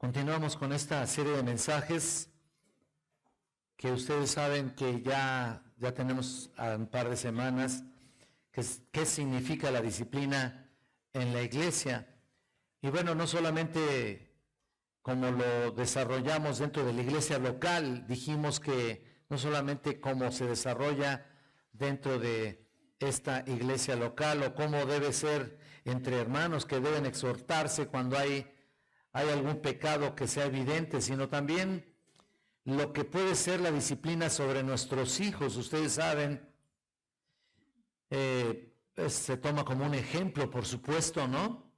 Continuamos con esta serie de mensajes que ustedes saben que ya tenemos a un par de semanas, qué significa la disciplina en la iglesia. Y bueno, no solamente como lo desarrollamos dentro de la iglesia local, dijimos que no solamente cómo se desarrolla dentro de esta iglesia local o cómo debe ser entre hermanos que deben exhortarse cuando hay algún pecado que sea evidente, sino también lo que puede ser la disciplina sobre nuestros hijos. Ustedes saben, se toma como un ejemplo, por supuesto, ¿no?,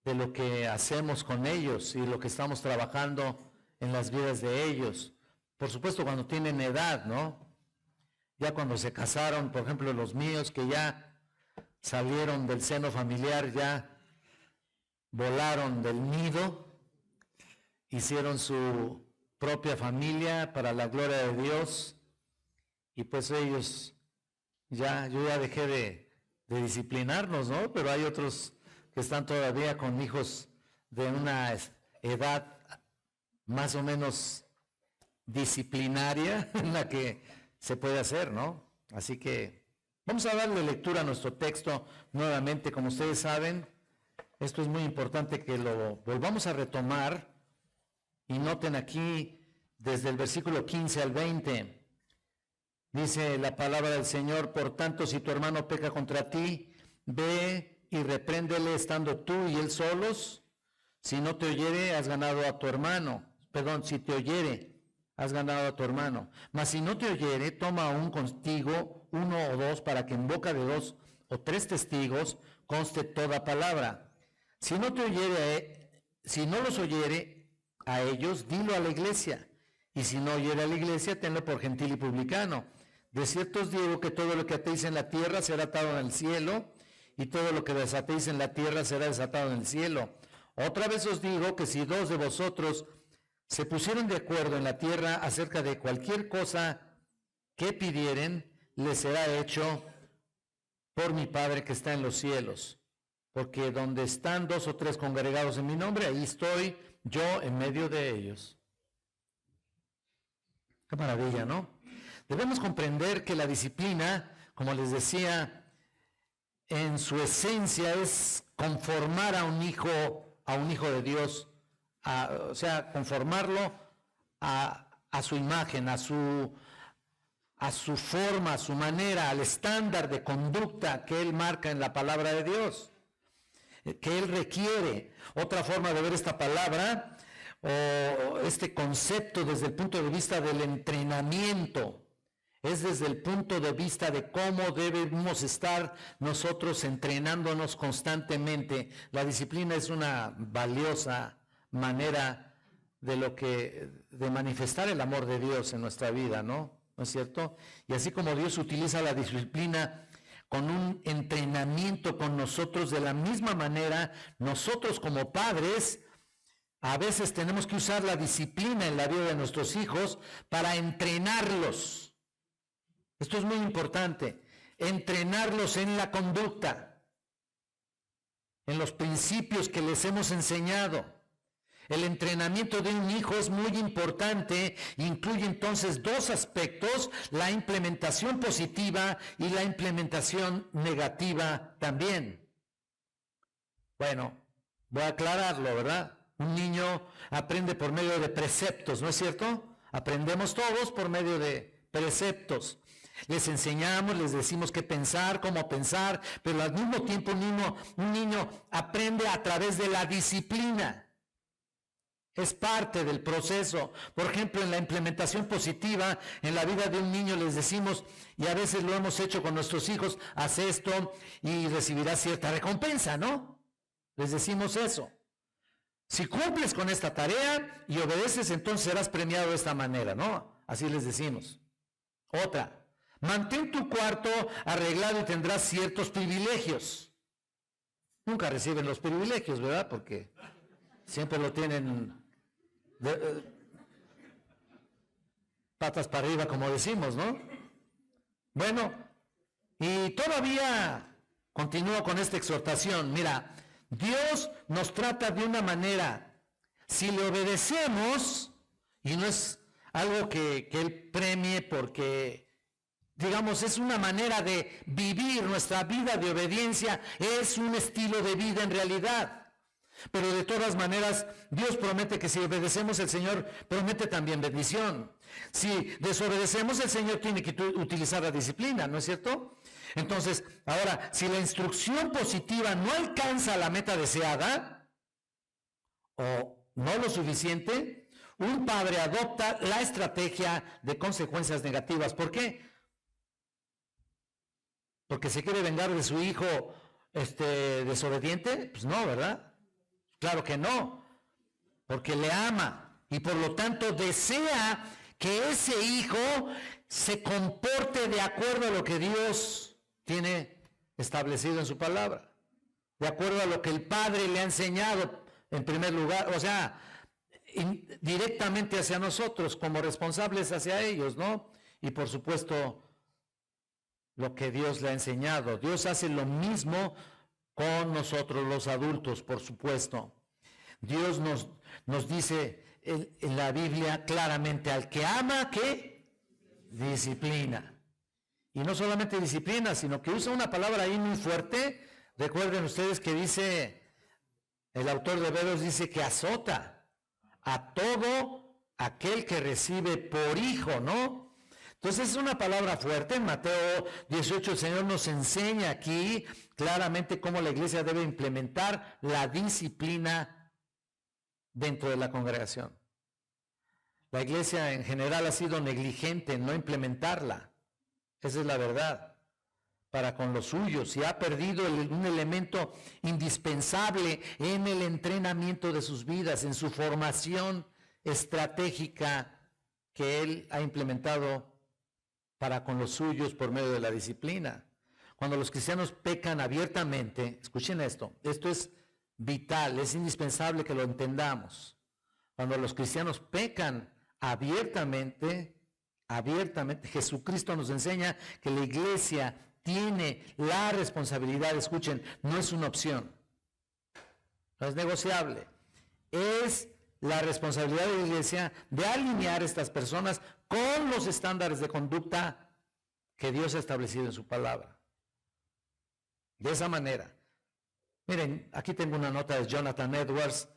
de lo que hacemos con ellos y lo que estamos trabajando en las vidas de ellos. Por supuesto, cuando tienen edad, ¿no? Ya cuando se casaron, por ejemplo, los míos que ya salieron del seno familiar, ya volaron del nido, hicieron su propia familia para la gloria de Dios, y pues ellos yo ya dejé de disciplinarnos, ¿no? Pero hay otros que están todavía con hijos de una edad más o menos disciplinaria en la que se puede hacer, ¿no? Así que vamos a darle lectura a nuestro texto nuevamente. Como ustedes saben, esto es muy importante que lo volvamos a retomar, y noten aquí desde el versículo 15 al 20. Dice la palabra del Señor: por tanto, si tu hermano peca contra ti, ve y repréndele estando tú y él solos. Si no te oyere, has ganado a tu hermano. Perdón, si te oyere, has ganado a tu hermano. Mas si no te oyere, toma aún contigo uno o dos, para que en boca de dos o tres testigos conste toda palabra. Si no los oyere a ellos, dilo a la iglesia. Y si no oyere a la iglesia, tenlo por gentil y publicano. De cierto os digo que todo lo que atéis en la tierra será atado en el cielo, y todo lo que desatéis en la tierra será desatado en el cielo. Otra vez os digo que si dos de vosotros se pusieron de acuerdo en la tierra acerca de cualquier cosa que pidieren, les será hecho por mi Padre que está en los cielos. Porque donde están dos o tres congregados en mi nombre, ahí estoy yo en medio de ellos. Qué maravilla, ¿no? Debemos comprender que la disciplina, como les decía, en su esencia es conformar a un hijo de Dios, o sea, conformarlo a su imagen, a su forma, a su manera, al estándar de conducta que Él marca en la palabra de Dios, que Él requiere. Otra forma de ver esta palabra o este concepto desde el punto de vista del entrenamiento es desde el punto de vista de cómo debemos estar nosotros entrenándonos constantemente. La disciplina es una valiosa manera de manifestar el amor de Dios en nuestra vida, ¿no? ¿No es cierto? Y así como Dios utiliza la disciplina con un entrenamiento con nosotros, de la misma manera, nosotros como padres a veces tenemos que usar la disciplina en la vida de nuestros hijos para entrenarlos. Esto es muy importante, entrenarlos en la conducta, en los principios que les hemos enseñado. El entrenamiento de un hijo es muy importante, incluye entonces dos aspectos: la implementación positiva y la implementación negativa también. Bueno, voy a aclararlo, ¿verdad? Un niño aprende por medio de preceptos, ¿no es cierto? Aprendemos todos por medio de preceptos. Les enseñamos, les decimos qué pensar, cómo pensar, pero al mismo tiempo un niño aprende a través de la disciplina. Es parte del proceso. Por ejemplo, en la implementación positiva en la vida de un niño les decimos, y a veces lo hemos hecho con nuestros hijos: haz esto y recibirás cierta recompensa, ¿no? Les decimos eso. Si cumples con esta tarea y obedeces, entonces serás premiado de esta manera, ¿no? Así les decimos. Otra: mantén tu cuarto arreglado y tendrás ciertos privilegios. Nunca reciben los privilegios, ¿verdad? Porque siempre lo tienen patas para arriba, como decimos, ¿no? Bueno, y todavía continúo con esta exhortación. Mira, Dios nos trata de una manera Si le obedecemos, y no es algo que Él premie porque, digamos, es una manera de vivir nuestra vida de obediencia, es un estilo de vida en realidad. Pero de todas maneras, Dios promete que si obedecemos, el Señor promete también bendición. Si desobedecemos, el Señor tiene que utilizar la disciplina, ¿no es cierto? Entonces, ahora, si la instrucción positiva no alcanza la meta deseada, o no lo suficiente, un padre adopta la estrategia de consecuencias negativas. ¿Por qué? ¿Porque se quiere vengar de su hijo desobediente? Pues no, ¿verdad? Claro que no. Porque le ama y por lo tanto desea que ese hijo se comporte de acuerdo a lo que Dios tiene establecido en su palabra, de acuerdo a lo que el Padre le ha enseñado en primer lugar, o sea, directamente hacia nosotros, como responsables hacia ellos, ¿no? Y por supuesto, lo que Dios le ha enseñado. Dios hace lo mismo con nosotros los adultos, por supuesto. Dios nos dice en la Biblia claramente, al que ama, ¿qué? Disciplina. Y no solamente disciplina, sino que usa una palabra ahí muy fuerte. Recuerden ustedes que dice, el autor de Hebreos dice que azota a todo aquel que recibe por hijo, ¿no? Entonces es una palabra fuerte. En Mateo 18 el Señor nos enseña aquí claramente cómo la iglesia debe implementar la disciplina dentro de la congregación. La iglesia en general ha sido negligente en no implementarla. Esa es la verdad. Para con los suyos, y ha perdido un elemento indispensable en el entrenamiento de sus vidas, en su formación estratégica que Él ha implementado para con los suyos por medio de la disciplina. Cuando los cristianos pecan abiertamente, escuchen esto es vital, es indispensable que lo entendamos. Cuando los cristianos pecan abiertamente, Jesucristo nos enseña que la iglesia tiene la responsabilidad, escuchen, no es una opción, no es negociable, es la responsabilidad de la iglesia de alinear a estas personas con los estándares de conducta que Dios ha establecido en su palabra. De esa manera, miren, aquí tengo una nota de Jonathan Edwards,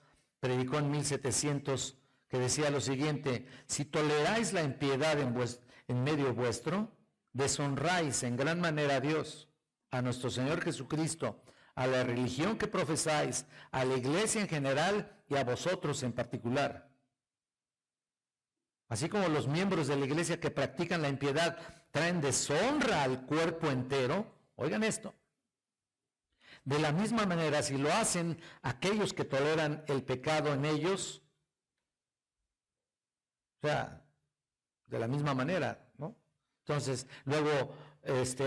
predicó en 1700, que decía lo siguiente: si toleráis la impiedad en medio vuestro, deshonráis en gran manera a Dios, a nuestro Señor Jesucristo, a la religión que profesáis, a la iglesia en general y a vosotros en particular. Así como los miembros de la iglesia que practican la impiedad traen deshonra al cuerpo entero, oigan esto, de la misma manera, si lo hacen aquellos que toleran el pecado en ellos, o sea, de la misma manera, ¿no? Entonces, luego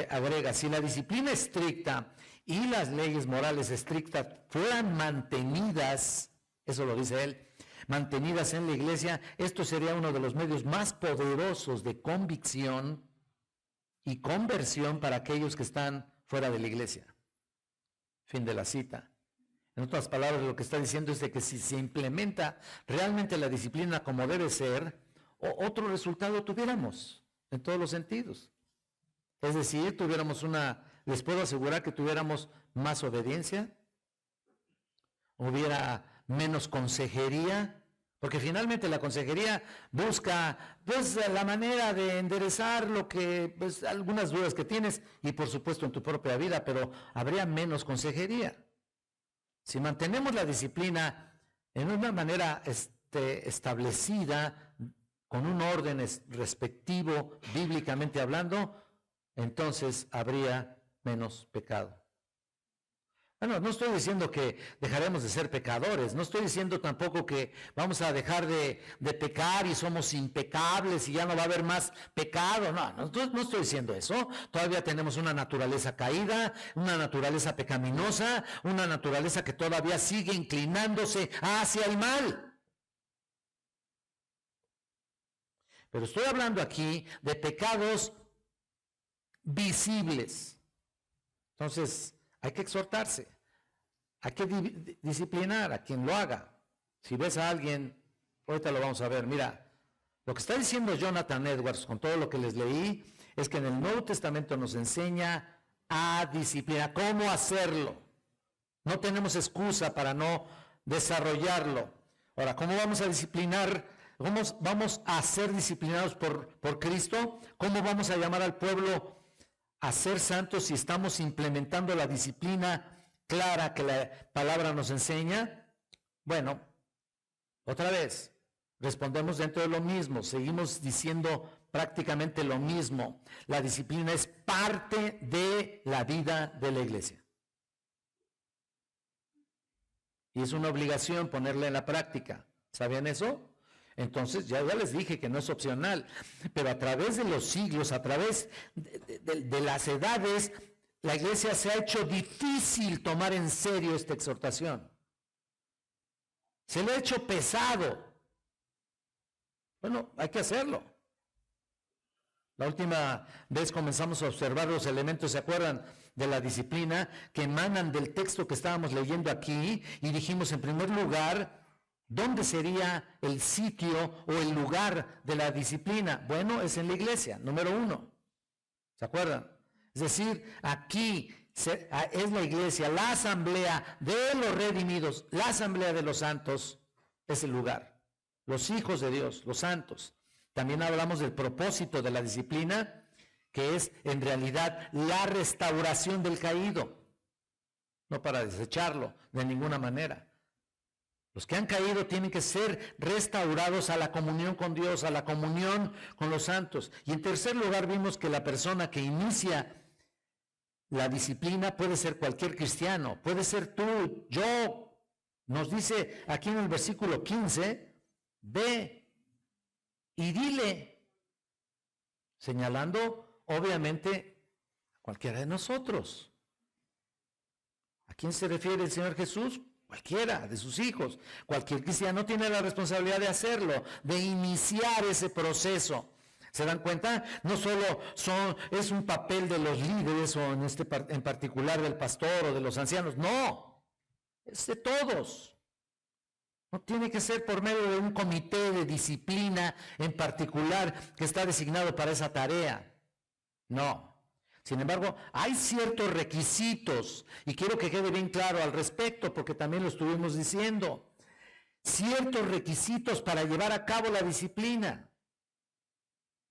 agrega, si la disciplina estricta y las leyes morales estrictas fueran mantenidas, eso lo dice él, mantenidas en la iglesia, esto sería uno de los medios más poderosos de convicción y conversión para aquellos que están fuera de la iglesia. Fin de la cita. En otras palabras, lo que está diciendo es de que si se implementa realmente la disciplina como debe ser, otro resultado tuviéramos en todos los sentidos. Es decir, les puedo asegurar que tuviéramos más obediencia, hubiera menos consejería, porque finalmente la consejería busca pues la manera de enderezar lo que, pues algunas dudas que tienes y por supuesto en tu propia vida, pero habría menos consejería. Si mantenemos la disciplina en una manera establecida, con un orden respectivo, bíblicamente hablando, entonces habría menos pecado. Bueno, no estoy diciendo que dejaremos de ser pecadores, no estoy diciendo tampoco que vamos a dejar de pecar y somos impecables y ya no va a haber más pecado, no estoy diciendo eso. Todavía tenemos una naturaleza caída, una naturaleza pecaminosa, una naturaleza que todavía sigue inclinándose hacia el mal. Pero estoy hablando aquí de pecados visibles. Entonces, hay que exhortarse, hay que disciplinar a quien lo haga, Si ves a alguien, ahorita lo vamos a ver, mira, lo que está diciendo Jonathan Edwards con todo lo que les leí, es que en el Nuevo Testamento nos enseña a disciplinar, cómo hacerlo. No tenemos excusa para no desarrollarlo. Ahora, ¿cómo vamos a disciplinar? ¿Cómo vamos a ser disciplinados por Cristo? ¿Cómo vamos a llamar al pueblo a ser santos si estamos implementando la disciplina clara que la palabra nos enseña? Bueno, otra vez, respondemos dentro de lo mismo, seguimos diciendo prácticamente lo mismo. La disciplina es parte de la vida de la iglesia. Y es una obligación ponerla en la práctica. ¿Sabían eso? Entonces, ya les dije que no es opcional, pero a través de los siglos, a través de las edades, la iglesia se ha hecho difícil tomar en serio esta exhortación. Se le ha hecho pesado. Bueno, hay que hacerlo. La última vez comenzamos a observar los elementos, ¿se acuerdan? De la disciplina que emanan del texto que estábamos leyendo aquí, y dijimos en primer lugar, ¿dónde sería el sitio o el lugar de la disciplina? Bueno, es en la iglesia, número 1. ¿Se acuerdan? Es decir, aquí es la iglesia, la asamblea de los redimidos, la asamblea de los santos es el lugar. Los hijos de Dios, los santos. También hablamos del propósito de la disciplina, que es en realidad la restauración del caído, no para desecharlo de ninguna manera. Los que han caído tienen que ser restaurados a la comunión con Dios, a la comunión con los santos. Y en tercer lugar vimos que la persona que inicia la disciplina puede ser cualquier cristiano, puede ser tú, yo. Nos dice aquí en el versículo 15, ve y dile, señalando obviamente a cualquiera de nosotros. ¿A quién se refiere el Señor Jesús? Cualquiera de sus hijos. Cualquier cristiano tiene la responsabilidad de hacerlo, de iniciar ese proceso. ¿Se dan cuenta? No solo es un papel de los líderes o en particular del pastor o de los ancianos, no, es de todos. No tiene que ser por medio de un comité de disciplina en particular que está designado para esa tarea. No. Sin embargo, hay ciertos requisitos, y quiero que quede bien claro al respecto, porque también lo estuvimos diciendo. Ciertos requisitos para llevar a cabo la disciplina.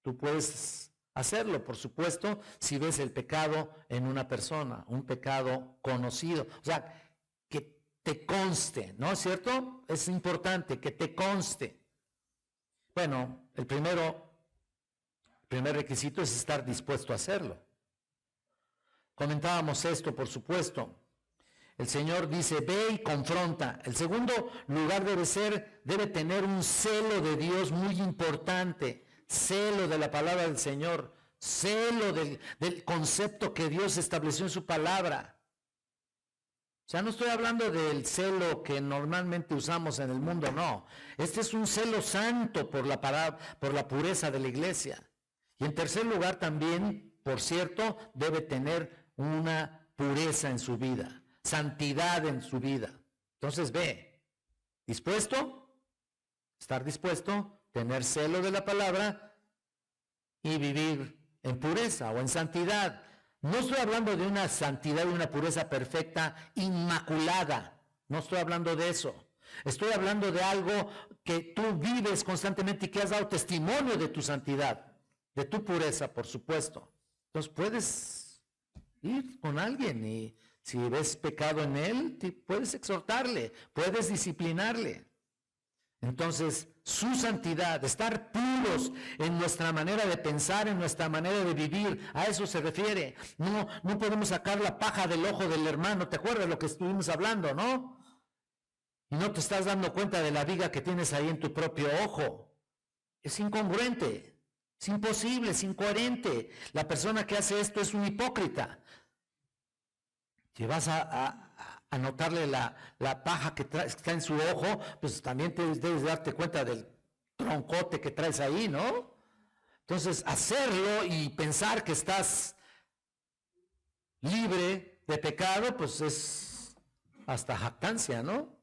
Tú puedes hacerlo, por supuesto, si ves el pecado en una persona, un pecado conocido. O sea, que te conste, ¿no es cierto? Es importante que te conste. Bueno, el primer requisito es estar dispuesto a hacerlo. Comentábamos esto, por supuesto. El Señor dice, ve y confronta. El segundo lugar debe tener un celo de Dios muy importante. Celo de la palabra del Señor. Celo del concepto que Dios estableció en su palabra. O sea, no estoy hablando del celo que normalmente usamos en el mundo, no. Este es un celo santo por la pureza de la iglesia. Y en tercer lugar también, por cierto, debe tener una pureza en su vida, santidad en su vida. Entonces ve, ¿dispuesto? Estar dispuesto, tener celo de la palabra y vivir en pureza o en santidad. No estoy hablando de una santidad y una pureza perfecta, inmaculada. No estoy hablando de eso. Estoy hablando de algo que tú vives constantemente y que has dado testimonio de tu santidad, de tu pureza, por supuesto. Entonces puedes ir con alguien y si ves pecado en él, puedes exhortarle, puedes disciplinarle. Entonces, su santidad, estar puros en nuestra manera de pensar, en nuestra manera de vivir, a eso se refiere. No podemos sacar la paja del ojo del hermano, ¿te acuerdas de lo que estuvimos hablando, no? Y no te estás dando cuenta de la viga que tienes ahí en tu propio ojo. Es incongruente, es imposible, es incoherente. La persona que hace esto es un hipócrita. Si vas a notarle la paja que está en su ojo, pues también debes darte cuenta del troncote que traes ahí, ¿no? Entonces, hacerlo y pensar que estás libre de pecado, pues es hasta jactancia, ¿no?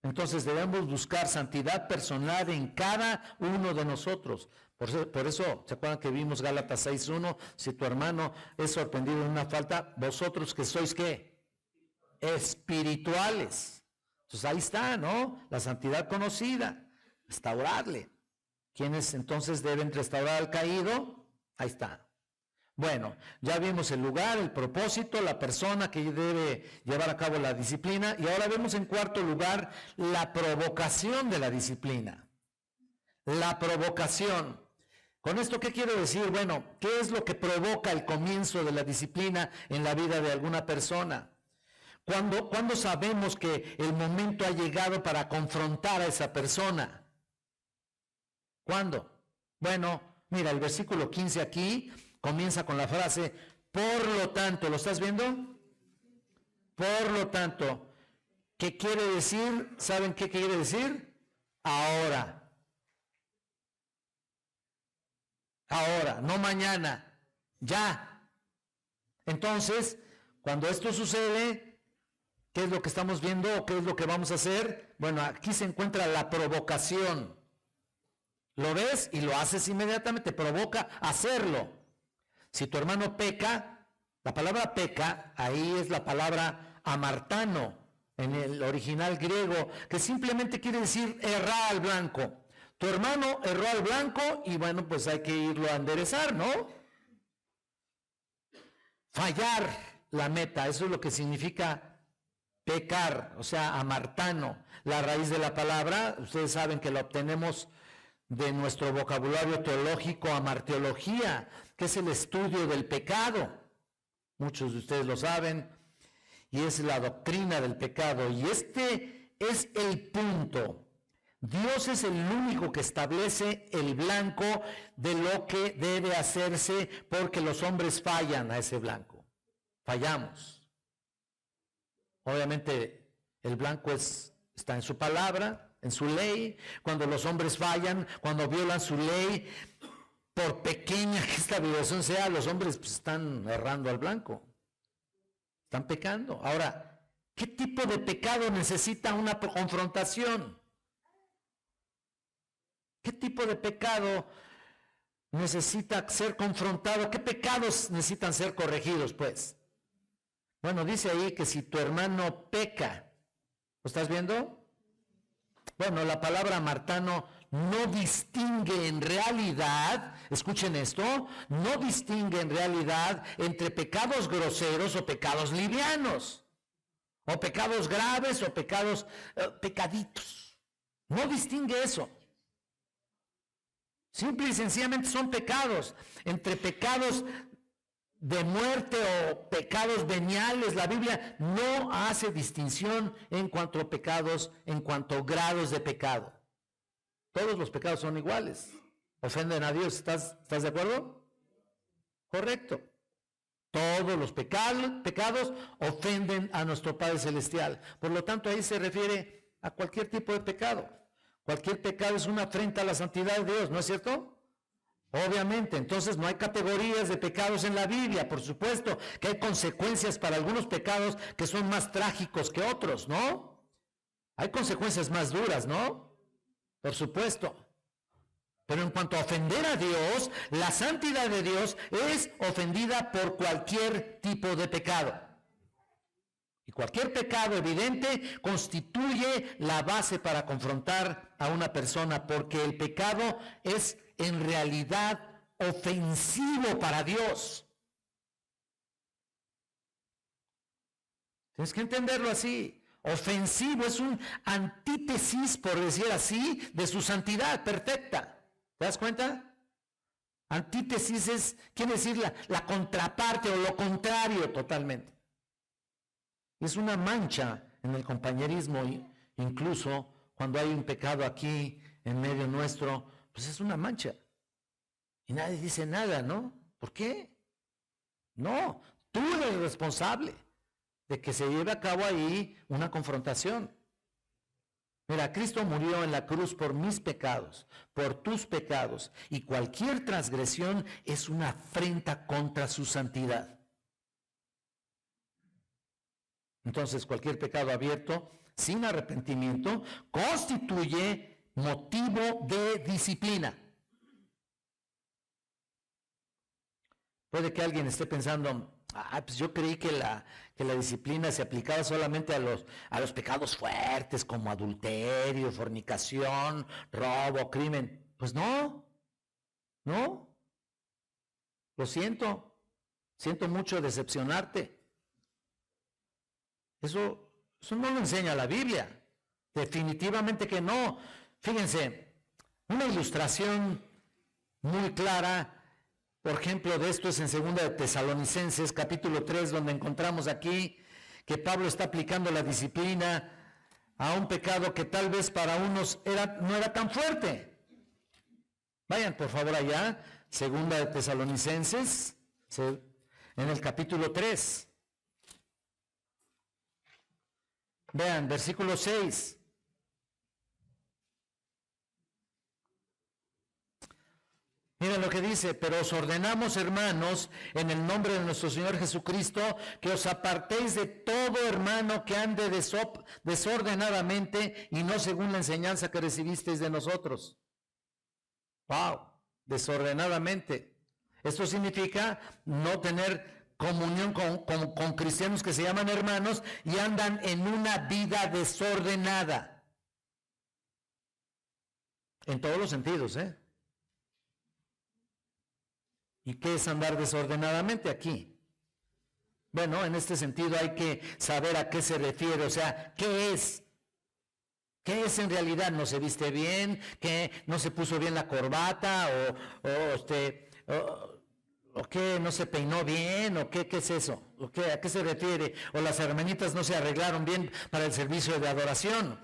Entonces debemos buscar santidad personal en cada uno de nosotros. Por eso, ¿se acuerdan que vimos Gálatas 6:1? Si tu hermano es sorprendido en una falta, vosotros que sois, ¿qué? Espirituales. Entonces ahí está, ¿no? La santidad conocida, restaurarle. ¿Quiénes entonces deben restaurar al caído? Ahí está. Bueno, ya vimos el lugar, el propósito, la persona que debe llevar a cabo la disciplina, y ahora vemos en cuarto lugar la provocación de la disciplina. La provocación. ¿Con esto qué quiero decir? Bueno, ¿qué es lo que provoca el comienzo de la disciplina en la vida de alguna persona? ¿Cuándo sabemos que el momento ha llegado para confrontar a esa persona? ¿Cuándo? Bueno, mira, el versículo 15 aquí comienza con la frase, por lo tanto, ¿lo estás viendo? Por lo tanto, ¿qué quiere decir? ¿Saben qué quiere decir? Ahora. Ahora, no mañana, ya. Entonces, cuando esto sucede, ¿qué es lo que estamos viendo o qué es lo que vamos a hacer? Bueno, aquí se encuentra la provocación. Lo ves y lo haces inmediatamente, te provoca hacerlo. Si tu hermano peca, la palabra peca, ahí es la palabra amartano, en el original griego, que simplemente quiere decir errar al blanco. Tu hermano erró al blanco y bueno, pues hay que irlo a enderezar, ¿no? Fallar la meta, eso es lo que significa pecar, o sea, amartano. La raíz de la palabra, ustedes saben que la obtenemos de nuestro vocabulario teológico, amarteología, que es el estudio del pecado. Muchos de ustedes lo saben, y es la doctrina del pecado. Y este es el punto. Dios es el único que establece el blanco de lo que debe hacerse, porque los hombres fallan a ese blanco. Fallamos. Obviamente el blanco está en su palabra, en su ley. Cuando los hombres fallan, cuando violan su ley, por pequeña que esta violación sea, los hombres pues, están errando al blanco. Están pecando. Ahora, ¿qué tipo de pecado necesita una confrontación? ¿Qué tipo de pecado necesita ser confrontado? ¿Qué pecados necesitan ser corregidos, pues? Bueno, dice ahí que si tu hermano peca, ¿lo estás viendo? Bueno, la palabra amartano no distingue en realidad, escuchen esto, no distingue en realidad entre pecados groseros o pecados livianos, o pecados graves o pecados, pecaditos. No distingue eso. Simple y sencillamente son pecados. Entre pecados de muerte o pecados veniales, la Biblia no hace distinción en cuanto a pecados, en cuanto a grados de pecado. Todos los pecados son iguales. Ofenden a Dios. ¿Estás de acuerdo? Correcto. Todos los pecados ofenden a nuestro Padre Celestial. Por lo tanto, ahí se refiere a cualquier tipo de pecado. Cualquier pecado es una afrenta a la santidad de Dios, ¿no es cierto? Obviamente, entonces no hay categorías de pecados en la Biblia. Por supuesto que hay consecuencias para algunos pecados que son más trágicos que otros, ¿no? Hay consecuencias más duras, ¿no? Por supuesto. Pero en cuanto a ofender a Dios, la santidad de Dios es ofendida por cualquier tipo de pecado. Y cualquier pecado evidente constituye la base para confrontar a una persona, porque el pecado es en realidad ofensivo para Dios. Tienes que entenderlo así. Ofensivo es un antítesis, por decir así, de su santidad perfecta. ¿Te das cuenta? Antítesis quiere decir la contraparte o lo contrario totalmente. Es una mancha en el compañerismo, incluso cuando hay un pecado aquí en medio nuestro, pues es una mancha. Y nadie dice nada, ¿no? ¿Por qué? No, tú eres responsable de que se lleve a cabo ahí una confrontación. Mira, Cristo murió en la cruz por mis pecados, por tus pecados, y cualquier transgresión es una afrenta contra su santidad. Entonces, cualquier pecado abierto sin arrepentimiento, constituye motivo de disciplina. Puede que alguien esté pensando, pues yo creí que la disciplina se aplicaba solamente a los pecados fuertes como adulterio, fornicación, robo, crimen. Pues no. Lo siento mucho decepcionarte. Eso no lo enseña la Biblia. Definitivamente que no. Fíjense, una ilustración muy clara, por ejemplo, de esto es en 2 de Tesalonicenses, capítulo 3, donde encontramos aquí que Pablo está aplicando la disciplina a un pecado que tal vez para unos no era tan fuerte. Vayan por favor allá, 2 de Tesalonicenses, en el capítulo 3. Vean, versículo 6. Miren lo que dice: pero os ordenamos, hermanos, en el nombre de nuestro Señor Jesucristo, que os apartéis de todo hermano que ande desordenadamente y no según la enseñanza que recibisteis de nosotros. ¡Wow! Desordenadamente. Esto significa no tener comunión con cristianos que se llaman hermanos y andan en una vida desordenada. En todos los sentidos, ¿eh? ¿Y qué es andar desordenadamente aquí? Bueno, en este sentido hay que saber a qué se refiere, o sea, ¿qué es? ¿Qué es en realidad? ¿No se viste bien? ¿Qué? ¿No se puso bien la corbata? ¿O qué? ¿No se peinó bien? ¿O qué es eso? ¿O qué? ¿A qué se refiere? ¿O las hermanitas no se arreglaron bien para el servicio de adoración?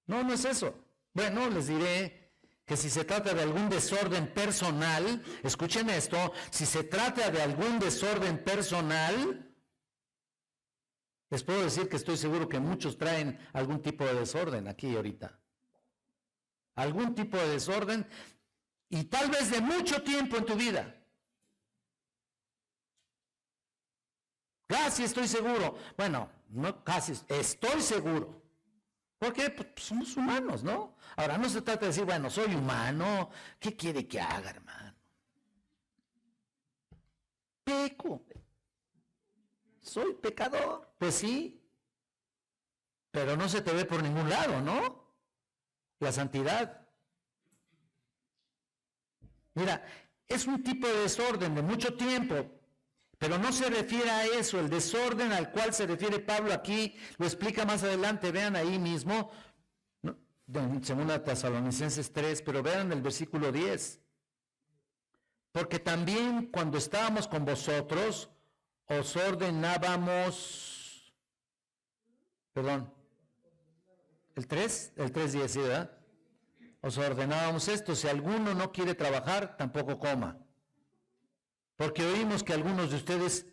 No es eso. Bueno, les diré que si se trata de algún desorden personal, escuchen esto, si se trata de algún desorden personal, les puedo decir que estoy seguro que muchos traen algún tipo de desorden aquí ahorita. Algún tipo de desorden y tal vez de mucho tiempo en tu vida. Casi estoy seguro. Bueno, no casi, estoy seguro. Porque pues, somos humanos, ¿no? Ahora, no se trata de decir, bueno, soy humano, ¿qué quiere que haga, hermano? Peco. Soy pecador. Pues sí, pero no se te ve por ningún lado, ¿no? La santidad. Mira, es un tipo de desorden de mucho tiempo, pero no se refiere a eso. El desorden al cual se refiere Pablo aquí lo explica más adelante. Vean ahí mismo, ¿no? En 2 Tesalonicenses 3, pero vean el versículo 10. Porque también cuando estábamos con vosotros, os ordenábamos, perdón, el 3:10, ¿sí, verdad? Os ordenábamos esto: si alguno no quiere trabajar, tampoco coma. Porque oímos que algunos de ustedes,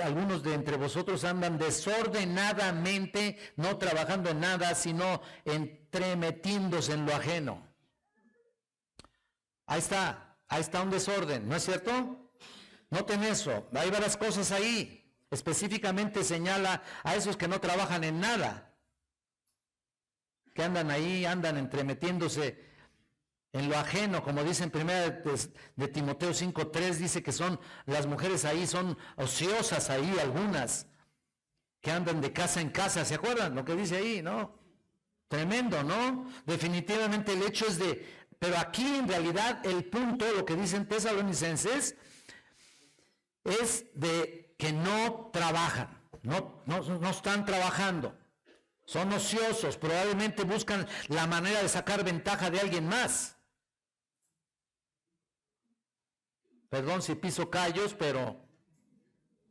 algunos de entre vosotros andan desordenadamente, no trabajando en nada, sino entremetiéndose en lo ajeno. Ahí está un desorden, ¿no es cierto? Noten eso, hay varias cosas ahí. Específicamente señala a esos que no trabajan en nada, que andan ahí, andan entremetiéndose en lo ajeno, como dice en 1 de Timoteo 5:3, dice que son las mujeres ahí, son ociosas ahí algunas, que andan de casa en casa. ¿Se acuerdan lo que dice ahí, no? Tremendo, ¿no? Definitivamente el hecho es pero aquí en realidad el punto, lo que dicen Tesalonicenses, es de que no trabajan, no están trabajando, son ociosos, probablemente buscan la manera de sacar ventaja de alguien más. Perdón si piso callos, pero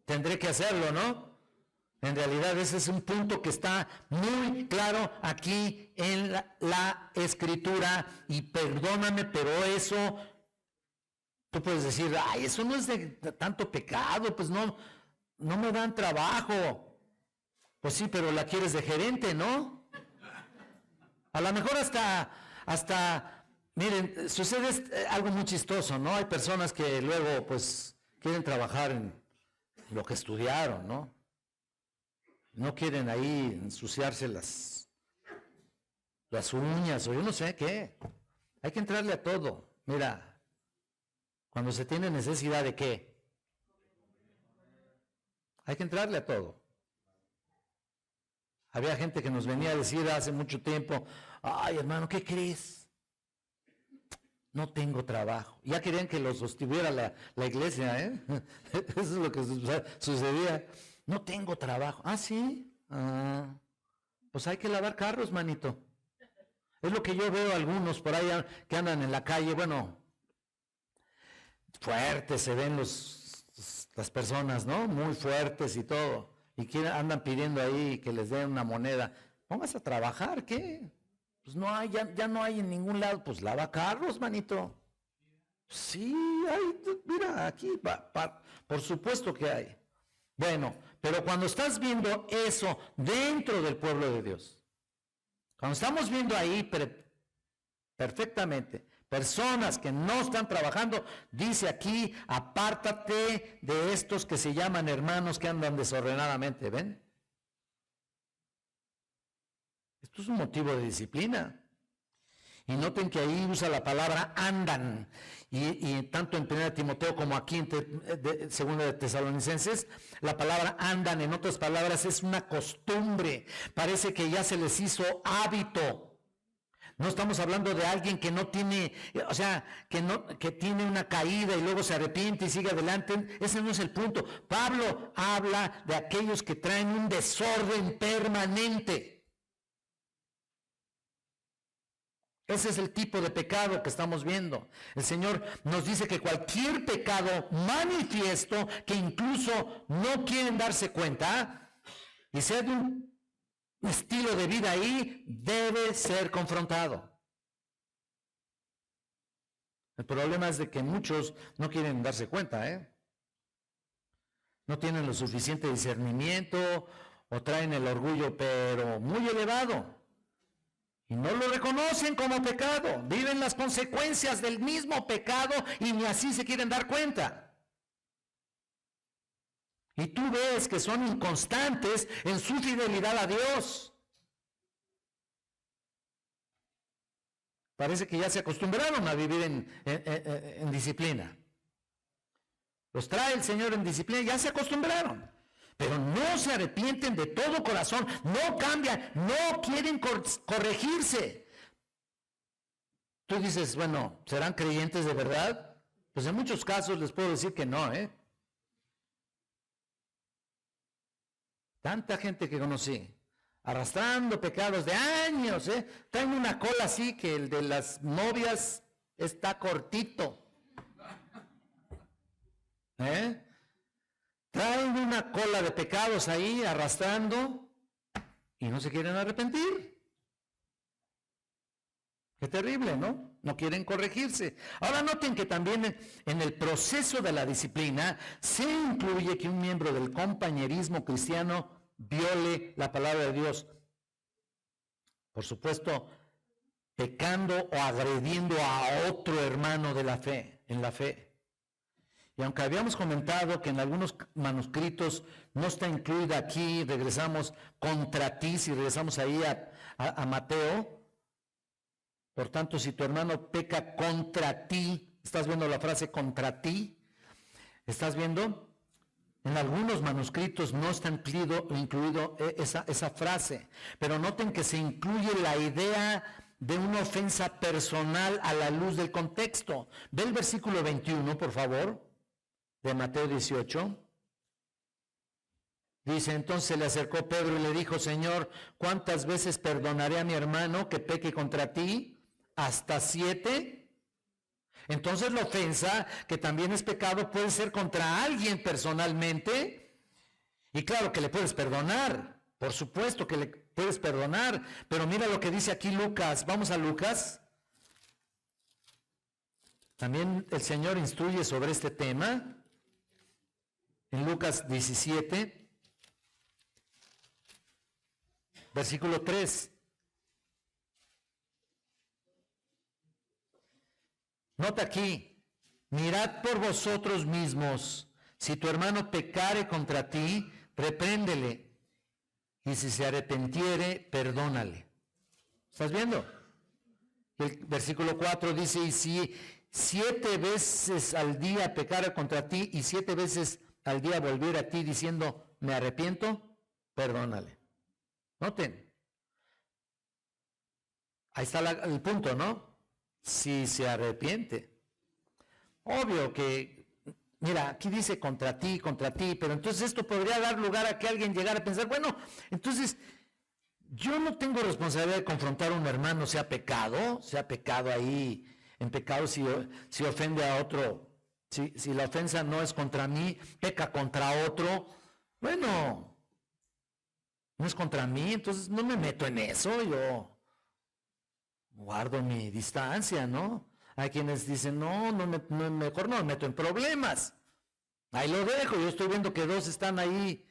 tendré que hacerlo, ¿no? En realidad ese es un punto que está muy claro aquí en la Escritura, y perdóname, pero eso, tú puedes decir, ay, eso no es de tanto pecado, pues no me dan trabajo. Pues sí, pero la quieres de gerente, ¿no? A lo mejor hasta miren, sucede algo muy chistoso, ¿no? Hay personas que luego, pues, quieren trabajar en lo que estudiaron, ¿no? no quieren ahí ensuciarse las uñas o yo no sé qué. Hay que entrarle a todo. Mira, cuando se tiene necesidad de qué, hay que entrarle a todo. Había gente que nos venía a decir hace mucho tiempo, ay hermano, ¿qué crees? No tengo trabajo. Ya querían que los sostuviera la iglesia, ¿eh? Eso es lo que sucedía. No tengo trabajo. Ah, sí. Pues hay que lavar carros, manito. Es lo que yo veo algunos por ahí que andan en la calle, bueno, fuertes se ven las personas, ¿no? Muy fuertes y todo. Y andan pidiendo ahí que les den una moneda. Póngase a trabajar, ¿qué? Pues no hay, ya no hay en ningún lado. Pues lava carros, manito. Sí, hay, mira, aquí, por supuesto que hay. Bueno, pero cuando estás viendo eso dentro del pueblo de Dios, cuando estamos viendo ahí perfectamente personas que no están trabajando, dice aquí, apártate de estos que se llaman hermanos que andan desordenadamente, ¿ven? Esto es un motivo de disciplina. Y noten que ahí usa la palabra andan, y tanto en 1 Timoteo como aquí en 2 de Tesalonicenses, la palabra andan, en otras palabras, es una costumbre, parece que ya se les hizo hábito. No estamos hablando de alguien que no tiene, o sea, que tiene una caída y luego se arrepiente y sigue adelante. Ese no es el punto. Pablo habla de aquellos que traen un desorden permanente. Ese es el tipo de pecado que estamos viendo. El Señor nos dice que cualquier pecado manifiesto, que incluso no quieren darse cuenta, y sea de un estilo de vida ahí, debe ser confrontado. El problema es de que muchos no quieren darse cuenta, no tienen lo suficiente discernimiento o traen el orgullo pero muy elevado y no lo reconocen como pecado, viven las consecuencias del mismo pecado y ni así se quieren dar cuenta. Y tú ves que son inconstantes en su fidelidad a Dios. Parece que ya se acostumbraron a vivir en disciplina. Los trae el Señor en disciplina, ya se acostumbraron. Pero no se arrepienten de todo corazón, no cambian, no quieren corregirse. Tú dices, bueno, ¿serán creyentes de verdad? Pues en muchos casos les puedo decir que no, Tanta gente que conocí, arrastrando pecados de años, traen una cola así que el de las novias está cortito. Traen una cola de pecados ahí arrastrando y no se quieren arrepentir. Qué terrible, ¿no? No quieren corregirse. Ahora noten que también en el proceso de la disciplina se incluye que un miembro del compañerismo cristiano viole la palabra de Dios. Por supuesto, pecando o agrediendo a otro hermano de la fe, en la fe. Y aunque habíamos comentado que en algunos manuscritos no está incluida aquí, regresamos contra ti, si regresamos ahí a Mateo. Por tanto, si tu hermano peca contra ti, ¿estás viendo la frase contra ti? ¿Estás viendo? En algunos manuscritos no está incluido esa frase, pero noten que se incluye la idea de una ofensa personal a la luz del contexto. Ve el versículo 21, por favor, de Mateo 18. Dice, entonces le acercó Pedro y le dijo, Señor, ¿cuántas veces perdonaré a mi hermano que peque contra ti? ¿Hasta 7? Entonces la ofensa, que también es pecado, puede ser contra alguien personalmente. Y claro que le puedes perdonar, por supuesto que le puedes perdonar, pero mira lo que dice aquí Lucas. Vamos a Lucas. También el Señor instruye sobre este tema. En Lucas 17, versículo 3. Nota aquí, mirad por vosotros mismos, si tu hermano pecare contra ti, repréndele, y si se arrepintiere, perdónale. ¿Estás viendo? El versículo 4 dice, y si 7 veces al día pecare contra ti y 7 veces al día volviera a ti diciendo, me arrepiento, perdónale. Noten. Ahí está el punto, ¿no? Si se arrepiente. Obvio que, mira, aquí dice contra ti, pero entonces esto podría dar lugar a que alguien llegara a pensar, bueno, entonces yo no tengo responsabilidad de confrontar a un hermano, sea pecado ahí, en pecado si ofende a otro, si la ofensa no es contra mí, peca contra otro, bueno, no es contra mí, entonces no me meto en eso, yo guardo mi distancia, ¿no? Hay quienes dicen, mejor no me meto en problemas. Ahí lo dejo, yo estoy viendo que 2 están ahí,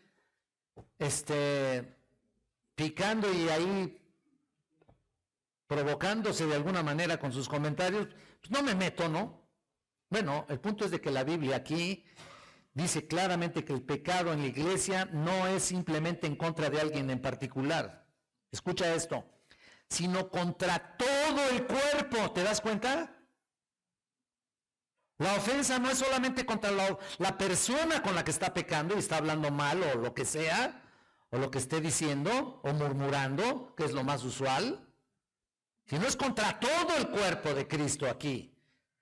picando y ahí provocándose de alguna manera con sus comentarios, pues no me meto, ¿no? Bueno, el punto es de que la Biblia aquí dice claramente que el pecado en la iglesia no es simplemente en contra de alguien en particular. Escucha esto, sino contra todo el cuerpo, ¿te das cuenta? La ofensa no es solamente contra la persona con la que está pecando y está hablando mal o lo que sea, o lo que esté diciendo o murmurando, que es lo más usual, sino es contra todo el cuerpo de Cristo aquí.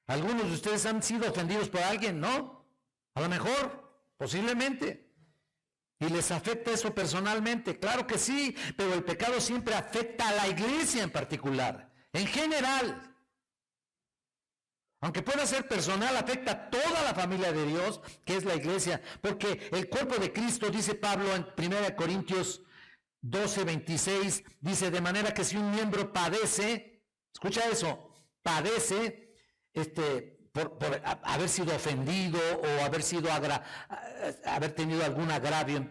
Algunos de ustedes han sido ofendidos por alguien, ¿no? A lo mejor, posiblemente. ¿Y les afecta eso personalmente? Claro que sí, pero el pecado siempre afecta a la iglesia en particular, en general. Aunque pueda ser personal, afecta a toda la familia de Dios, que es la iglesia, porque el cuerpo de Cristo, dice Pablo en 1 Corintios 12:26, dice, de manera que si un miembro padece, escucha eso, padece, por haber sido ofendido o haber tenido algún agravio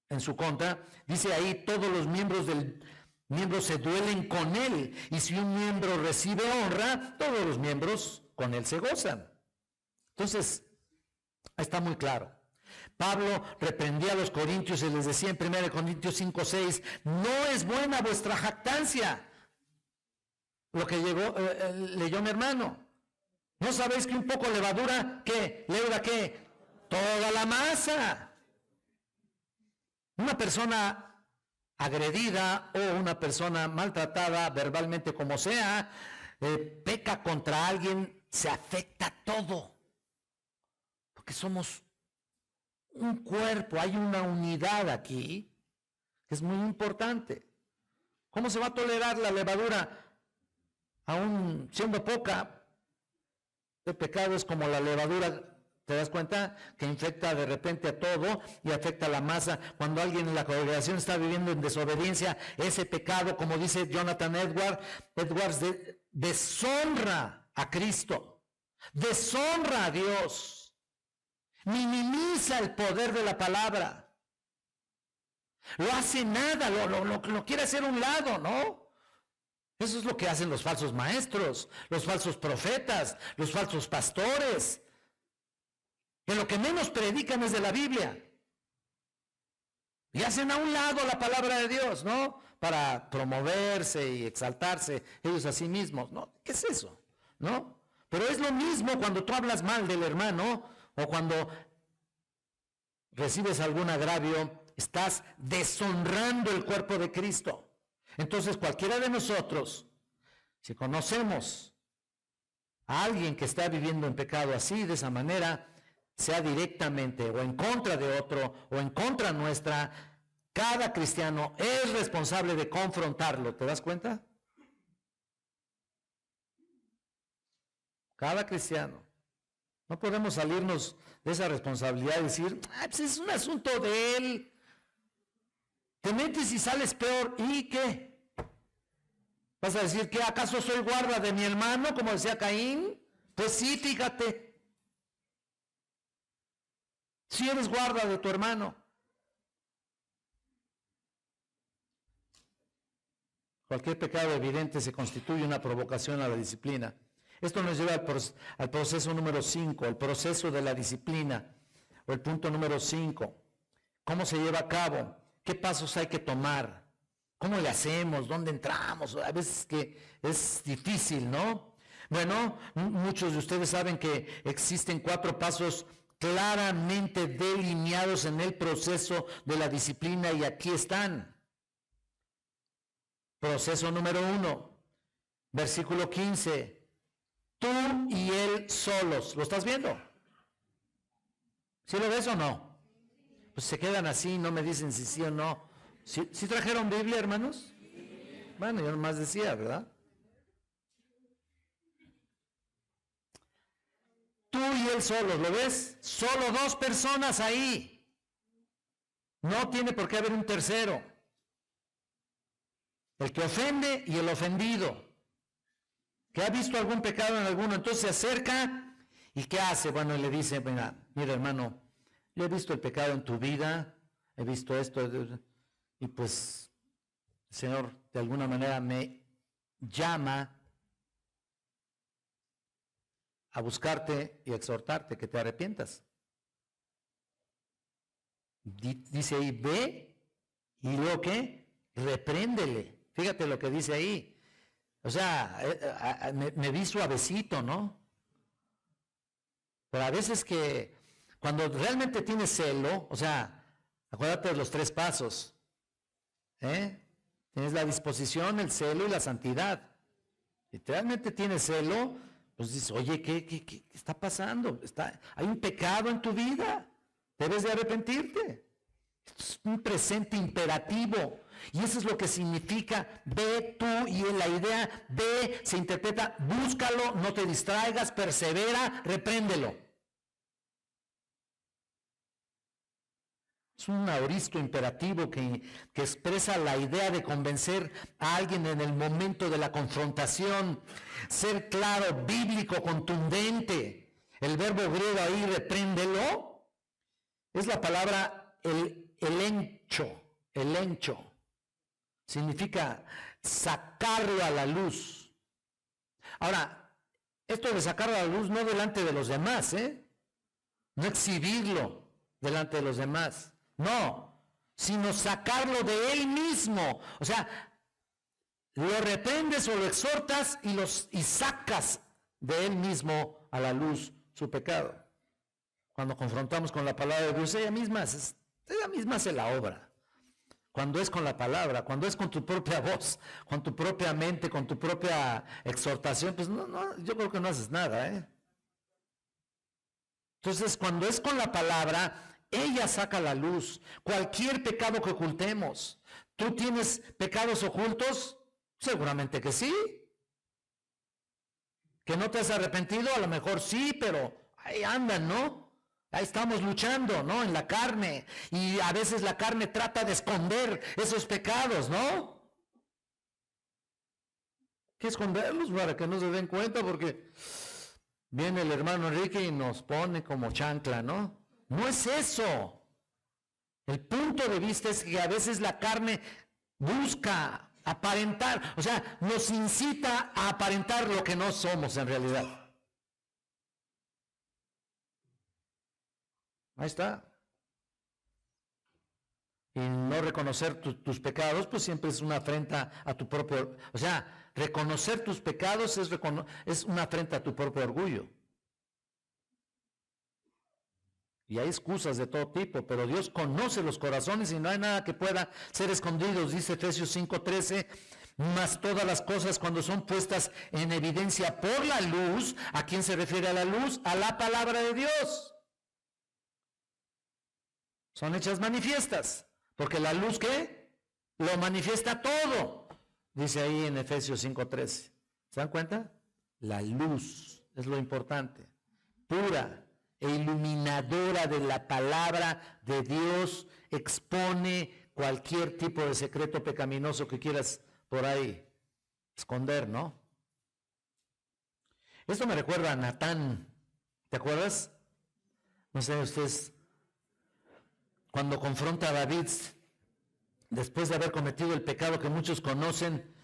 en su contra, dice ahí, todos los miembros del miembro se duelen con él, y si un miembro recibe honra, todos los miembros con él se gozan. Entonces, ahí está muy claro. Pablo reprendía a los corintios y les decía en 1 Corintios 5:6, no es buena vuestra jactancia. Lo que leyó mi hermano. ¿No sabéis que un poco de levadura, qué? ¿Leuda qué? Toda la masa. Una persona agredida o una persona maltratada verbalmente como sea, peca contra alguien, se afecta todo. Porque somos un cuerpo, hay una unidad aquí que es muy importante. ¿Cómo se va a tolerar la levadura aún siendo poca? El pecado es como la levadura, ¿te das cuenta? Que infecta de repente a todo y afecta a la masa. Cuando alguien en la congregación está viviendo en desobediencia, ese pecado, como dice Jonathan Edwards, deshonra a Cristo, deshonra a Dios, minimiza el poder de la palabra, lo hace nada, lo quiere hacer a un lado, ¿no? Eso es lo que hacen los falsos maestros, los falsos profetas, los falsos pastores, que lo que menos predican es de la Biblia. Y hacen a un lado la palabra de Dios, ¿no? Para promoverse y exaltarse ellos a sí mismos, ¿no? ¿Qué es eso? ¿No? Pero es lo mismo cuando tú hablas mal del hermano o cuando recibes algún agravio, estás deshonrando el cuerpo de Cristo. Entonces cualquiera de nosotros, si conocemos a alguien que está viviendo en pecado así, de esa manera, sea directamente o en contra de otro o en contra nuestra, cada cristiano es responsable de confrontarlo. ¿Te das cuenta? Cada cristiano. No podemos salirnos de esa responsabilidad y decir, pues es un asunto de él. Te metes y sales peor. ¿Y qué? ¿Vas a decir que acaso soy guarda de mi hermano, como decía Caín? Pues sí, fíjate. Si eres guarda de tu hermano. Cualquier pecado evidente se constituye una provocación a la disciplina. Esto nos lleva al proceso número 5, el proceso de la disciplina, o el punto número 5. ¿Cómo se lleva a cabo? ¿Qué pasos hay que tomar? ¿Cómo le hacemos? ¿Dónde entramos? A veces que es difícil, ¿no? Bueno, muchos de ustedes saben que existen 4 pasos claramente delineados en el proceso de la disciplina y aquí están. Proceso número 1, versículo 15. Tú y él solos. ¿Lo estás viendo? ¿Sí lo ves o no? Pues se quedan así, no me dicen si sí o no. ¿Sí trajeron Biblia, hermanos? Bueno, yo nomás decía, ¿verdad? Tú y él solos, ¿lo ves? Solo 2 personas ahí. No tiene por qué haber un tercero. El que ofende y el ofendido. Que ha visto algún pecado en alguno, entonces se acerca y ¿qué hace? Bueno, le dice, mira hermano, yo he visto el pecado en tu vida, he visto esto, y pues el Señor de alguna manera me llama a buscarte y a exhortarte que te arrepientas. Dice ahí, ve y luego ¿qué? Repréndele. Fíjate lo que dice ahí. O sea, me vi suavecito, ¿no? Pero a veces que cuando realmente tienes celo, o sea, acuérdate de los 3 pasos. Tienes la disposición, el celo y la santidad. Si realmente tienes celo, pues dices, oye, ¿qué está pasando? Hay un pecado en tu vida. Debes de arrepentirte. Es un presente imperativo. Y eso es lo que significa ve tú, y en la idea ve se interpreta búscalo, no te distraigas, persevera, repréndelo. Es un aoristo imperativo que expresa la idea de convencer a alguien en el momento de la confrontación, ser claro, bíblico, contundente. El verbo griego ahí, repréndelo, es la palabra elencho. Significa sacarlo a la luz. Ahora, esto de sacarlo a la luz no delante de los demás, no exhibirlo delante de los demás. No, sino sacarlo de él mismo. O sea, lo reprendes o lo exhortas y sacas de él mismo a la luz su pecado. Cuando confrontamos con la palabra de Dios, ella misma hace la obra. Cuando es con la palabra, cuando es con tu propia voz, con tu propia mente, con tu propia exhortación, pues no, yo creo que no haces nada, Entonces, cuando es con la palabra, ella saca a la luz cualquier pecado que ocultemos. ¿Tú tienes pecados ocultos? Seguramente que sí. ¿Que no te has arrepentido? A lo mejor sí, pero ahí andan, ¿no? Ahí estamos luchando, ¿no? En la carne. Y a veces la carne trata de esconder esos pecados, ¿no? ¿Qué esconderlos para que no se den cuenta? Porque viene el hermano Enrique y nos pone como chancla, ¿no? No es eso. El punto de vista es que a veces la carne busca aparentar, o sea, nos incita a aparentar lo que no somos en realidad. Ahí está. Y no reconocer tus pecados, pues siempre es una afrenta a tu propio, o sea, reconocer tus pecados es una afrenta a tu propio orgullo. Y hay excusas de todo tipo, pero Dios conoce los corazones y no hay nada que pueda ser escondido, dice Efesios 5:13, mas todas las cosas cuando son puestas en evidencia por la luz, ¿a quién se refiere a la luz? A la palabra de Dios. Son hechas manifiestas, porque la luz, ¿qué? Lo manifiesta todo, dice ahí en Efesios 5:13. ¿Se dan cuenta? La luz es lo importante, pura e iluminadora de la palabra de Dios, expone cualquier tipo de secreto pecaminoso que quieras por ahí esconder, ¿no? Esto me recuerda a Natán, ¿te acuerdas? No sé, ustedes, cuando confronta a David, después de haber cometido el pecado que muchos conocen,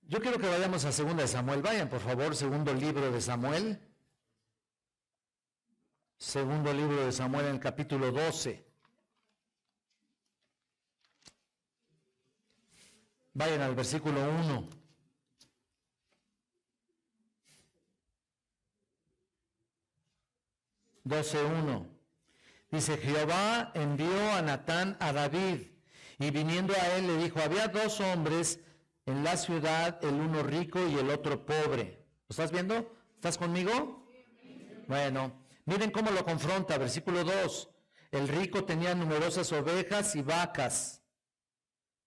yo quiero que vayamos a 2 de Samuel, vayan por favor, 2 libro de Samuel. 2 libro de Samuel en el capítulo 12. Vayan al versículo 1. Dice, Jehová envió a Natán a David, y viniendo a él le dijo, había dos hombres en la ciudad, el uno rico y el otro pobre. ¿Lo estás viendo? ¿Estás conmigo? Bueno, miren cómo lo confronta, versículo 2. El rico tenía numerosas ovejas y vacas,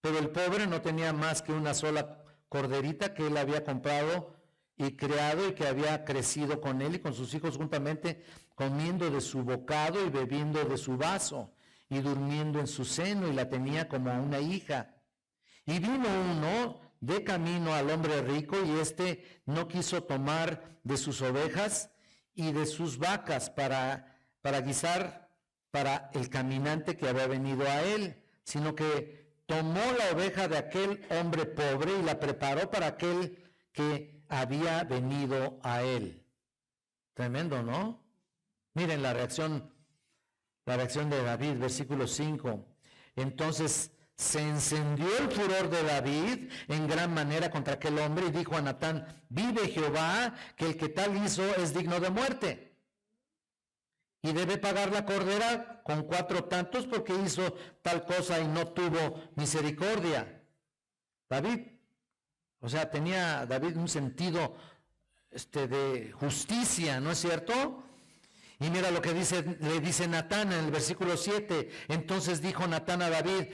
pero el pobre no tenía más que una sola corderita que él había comprado y criado y que había crecido con él y con sus hijos juntamente, comiendo de su bocado y bebiendo de su vaso y durmiendo en su seno, y la tenía como una hija. Y vino uno de camino al hombre rico, y éste no quiso tomar de sus ovejas y de sus vacas para guisar para el caminante que había venido a él, sino que tomó la oveja de aquel hombre pobre y la preparó para aquel que había venido a él. Tremendo, ¿no? Miren la reacción de David, versículo 5. Entonces se encendió el furor de David en gran manera contra aquel hombre y dijo a Natán, vive Jehová, que el que tal hizo es digno de muerte. Y debe pagar la cordera con 4 tantos porque hizo tal cosa y no tuvo misericordia. David, o sea, tenía David un sentido de justicia, ¿no es cierto? Y mira lo que le dice Natán en el versículo 7. Entonces dijo Natán a David,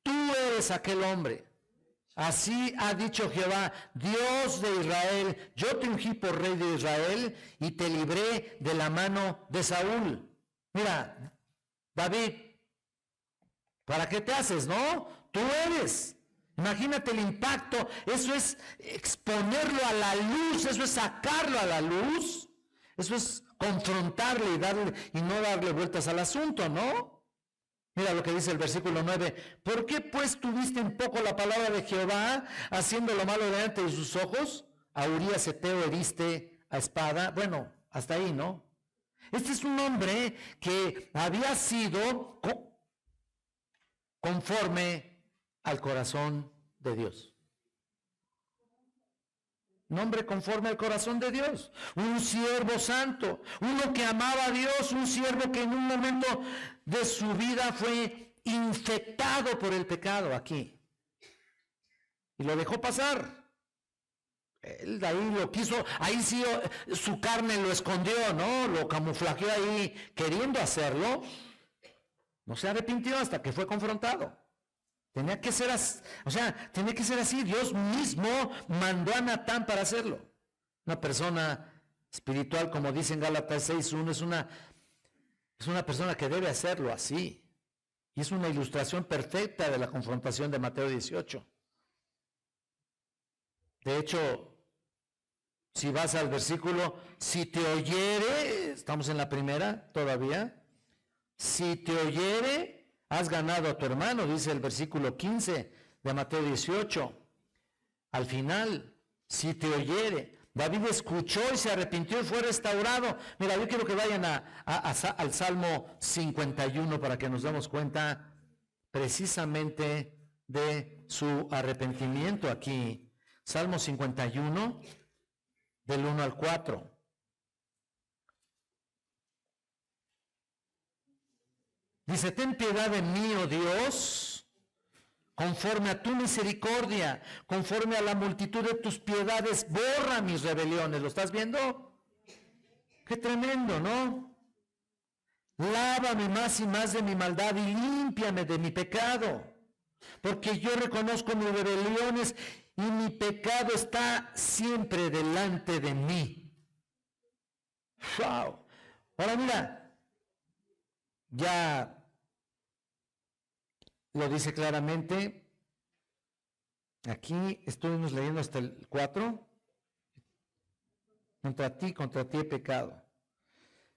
tú eres aquel hombre. Así ha dicho Jehová, Dios de Israel, yo te ungí por rey de Israel y te libré de la mano de Saúl. Mira, David, ¿para qué te haces, no? Tú eres. Imagínate el impacto, eso es exponerlo a la luz, eso es sacarlo a la luz, eso es confrontarle y no darle vueltas al asunto, ¿no? Mira lo que dice el versículo 9. ¿Por qué pues tuviste en poco la palabra de Jehová, haciendo lo malo delante de sus ojos? A Urías Eteo heriste a espada. Bueno, hasta ahí, ¿no? Este es un hombre que había sido conforme al corazón de Dios. Un hombre conforme al corazón de Dios, un siervo santo, uno que amaba a Dios, un siervo que en un momento de su vida fue infectado por el pecado aquí. Y lo dejó pasar. Él de ahí lo quiso, ahí sí su carne lo escondió, ¿no? Lo camuflajeó ahí queriendo hacerlo. No se arrepintió hasta que fue confrontado. Tenía que ser así, tenía que ser así. Dios mismo mandó a Natán para hacerlo. Una persona espiritual, como dice en Gálatas 6:1, es una persona que debe hacerlo así. Y es una ilustración perfecta de la confrontación de Mateo 18. De hecho, si vas al versículo, si te oyere, estamos en la primera todavía, si te oyere, has ganado a tu hermano, dice el versículo 15 de Mateo 18. Al final, si te oyere, David escuchó y se arrepintió y fue restaurado. Mira, yo quiero que vayan al Salmo 51 para que nos demos cuenta precisamente de su arrepentimiento aquí. Salmo 51, del 1 al 4. Dice, ten piedad de mí, oh Dios, conforme a tu misericordia, conforme a la multitud de tus piedades, borra mis rebeliones. ¿Lo estás viendo? Qué tremendo, ¿no? Lávame más y más de mi maldad y límpiame de mi pecado, porque yo reconozco mis rebeliones y mi pecado está siempre delante de mí. ¡Wow! Ahora mira, ya lo dice claramente. Aquí estuvimos leyendo hasta el 4. Contra ti he pecado,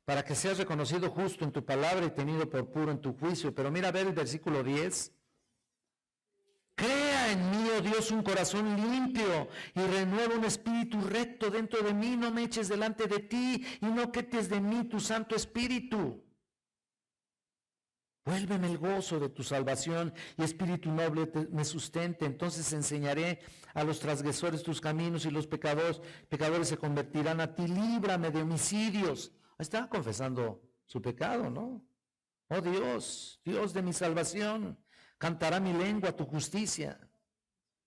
para que seas reconocido justo en tu palabra y tenido por puro en tu juicio. Pero mira a ver el versículo 10. Crea en mí, oh Dios, un corazón limpio y renueva un espíritu recto dentro de mí. No me eches delante de ti y no quites de mí tu Santo Espíritu. Vuélveme el gozo de tu salvación y espíritu noble me sustente. Entonces enseñaré a los transgresores tus caminos y los pecadores se convertirán a ti. Líbrame de homicidios. Estaba confesando su pecado, ¿no? Oh Dios, Dios de mi salvación, cantará mi lengua tu justicia.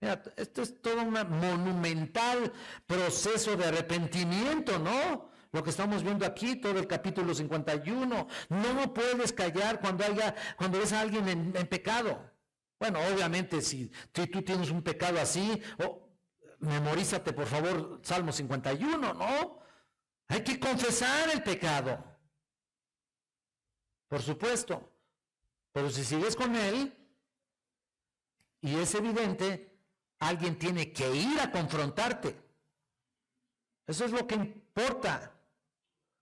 Mira, esto es todo un monumental proceso de arrepentimiento, ¿no? Lo que estamos viendo aquí, todo el capítulo 51. No puedes callar cuando ves a alguien en pecado. Bueno, obviamente, si tú tienes un pecado así, memorízate, por favor, Salmo 51, ¿no? Hay que confesar el pecado. Por supuesto. Pero si sigues con él, y es evidente, alguien tiene que ir a confrontarte. Eso es lo que importa.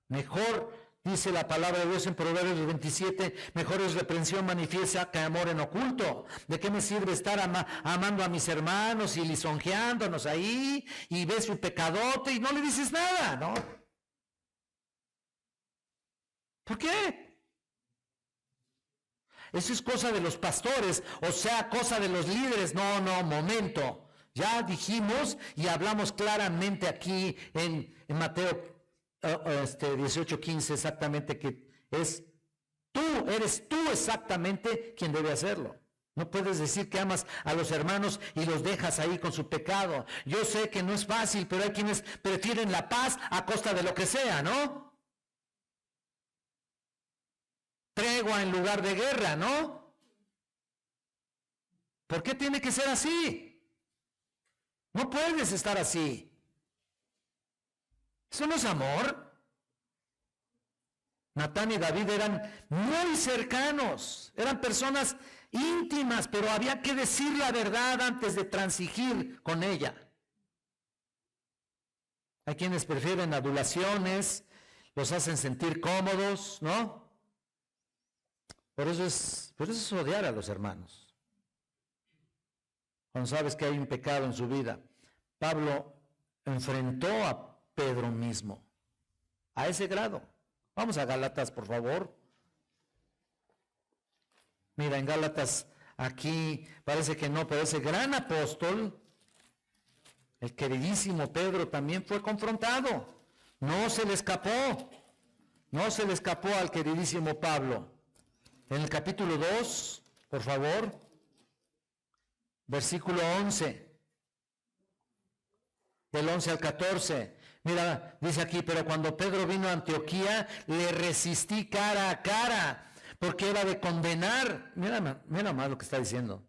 Mejor, dice la palabra de Dios en Proverbios 27, mejor es reprensión manifiesta que amor en oculto. ¿De qué me sirve estar amando a mis hermanos y lisonjeándonos ahí y ves su pecadote y no le dices nada, ¿no? ¿Por qué? Eso es cosa de los pastores, o sea, cosa de los líderes. No, momento. Ya dijimos y hablamos claramente aquí en Mateo 18:15 exactamente que eres tú exactamente quien debe hacerlo. No puedes decir que amas a los hermanos y los dejas ahí con su pecado. Yo sé que no es fácil, pero hay quienes prefieren la paz a costa de lo que sea, ¿no? Tregua en lugar de guerra, ¿no? ¿Por qué tiene que ser así? No puedes estar así. ¿Eso no es amor? Natán y David eran muy cercanos, eran personas íntimas, pero había que decir la verdad antes de transigir con ella. Hay quienes prefieren adulaciones, los hacen sentir cómodos, ¿no? Por eso es odiar a los hermanos. Cuando sabes que hay un pecado en su vida. Pablo enfrentó a Pedro mismo, a ese grado. Vamos a Gálatas, por favor. Mira, en Gálatas, aquí parece que no, pero ese gran apóstol, el queridísimo Pedro, también fue confrontado. No se le escapó al queridísimo Pablo. En el capítulo 2, por favor, versículo 11, del 11 al 14. Mira, dice aquí, pero cuando Pedro vino a Antioquía, le resistí cara a cara, porque era de condenar. Mira más lo que está diciendo.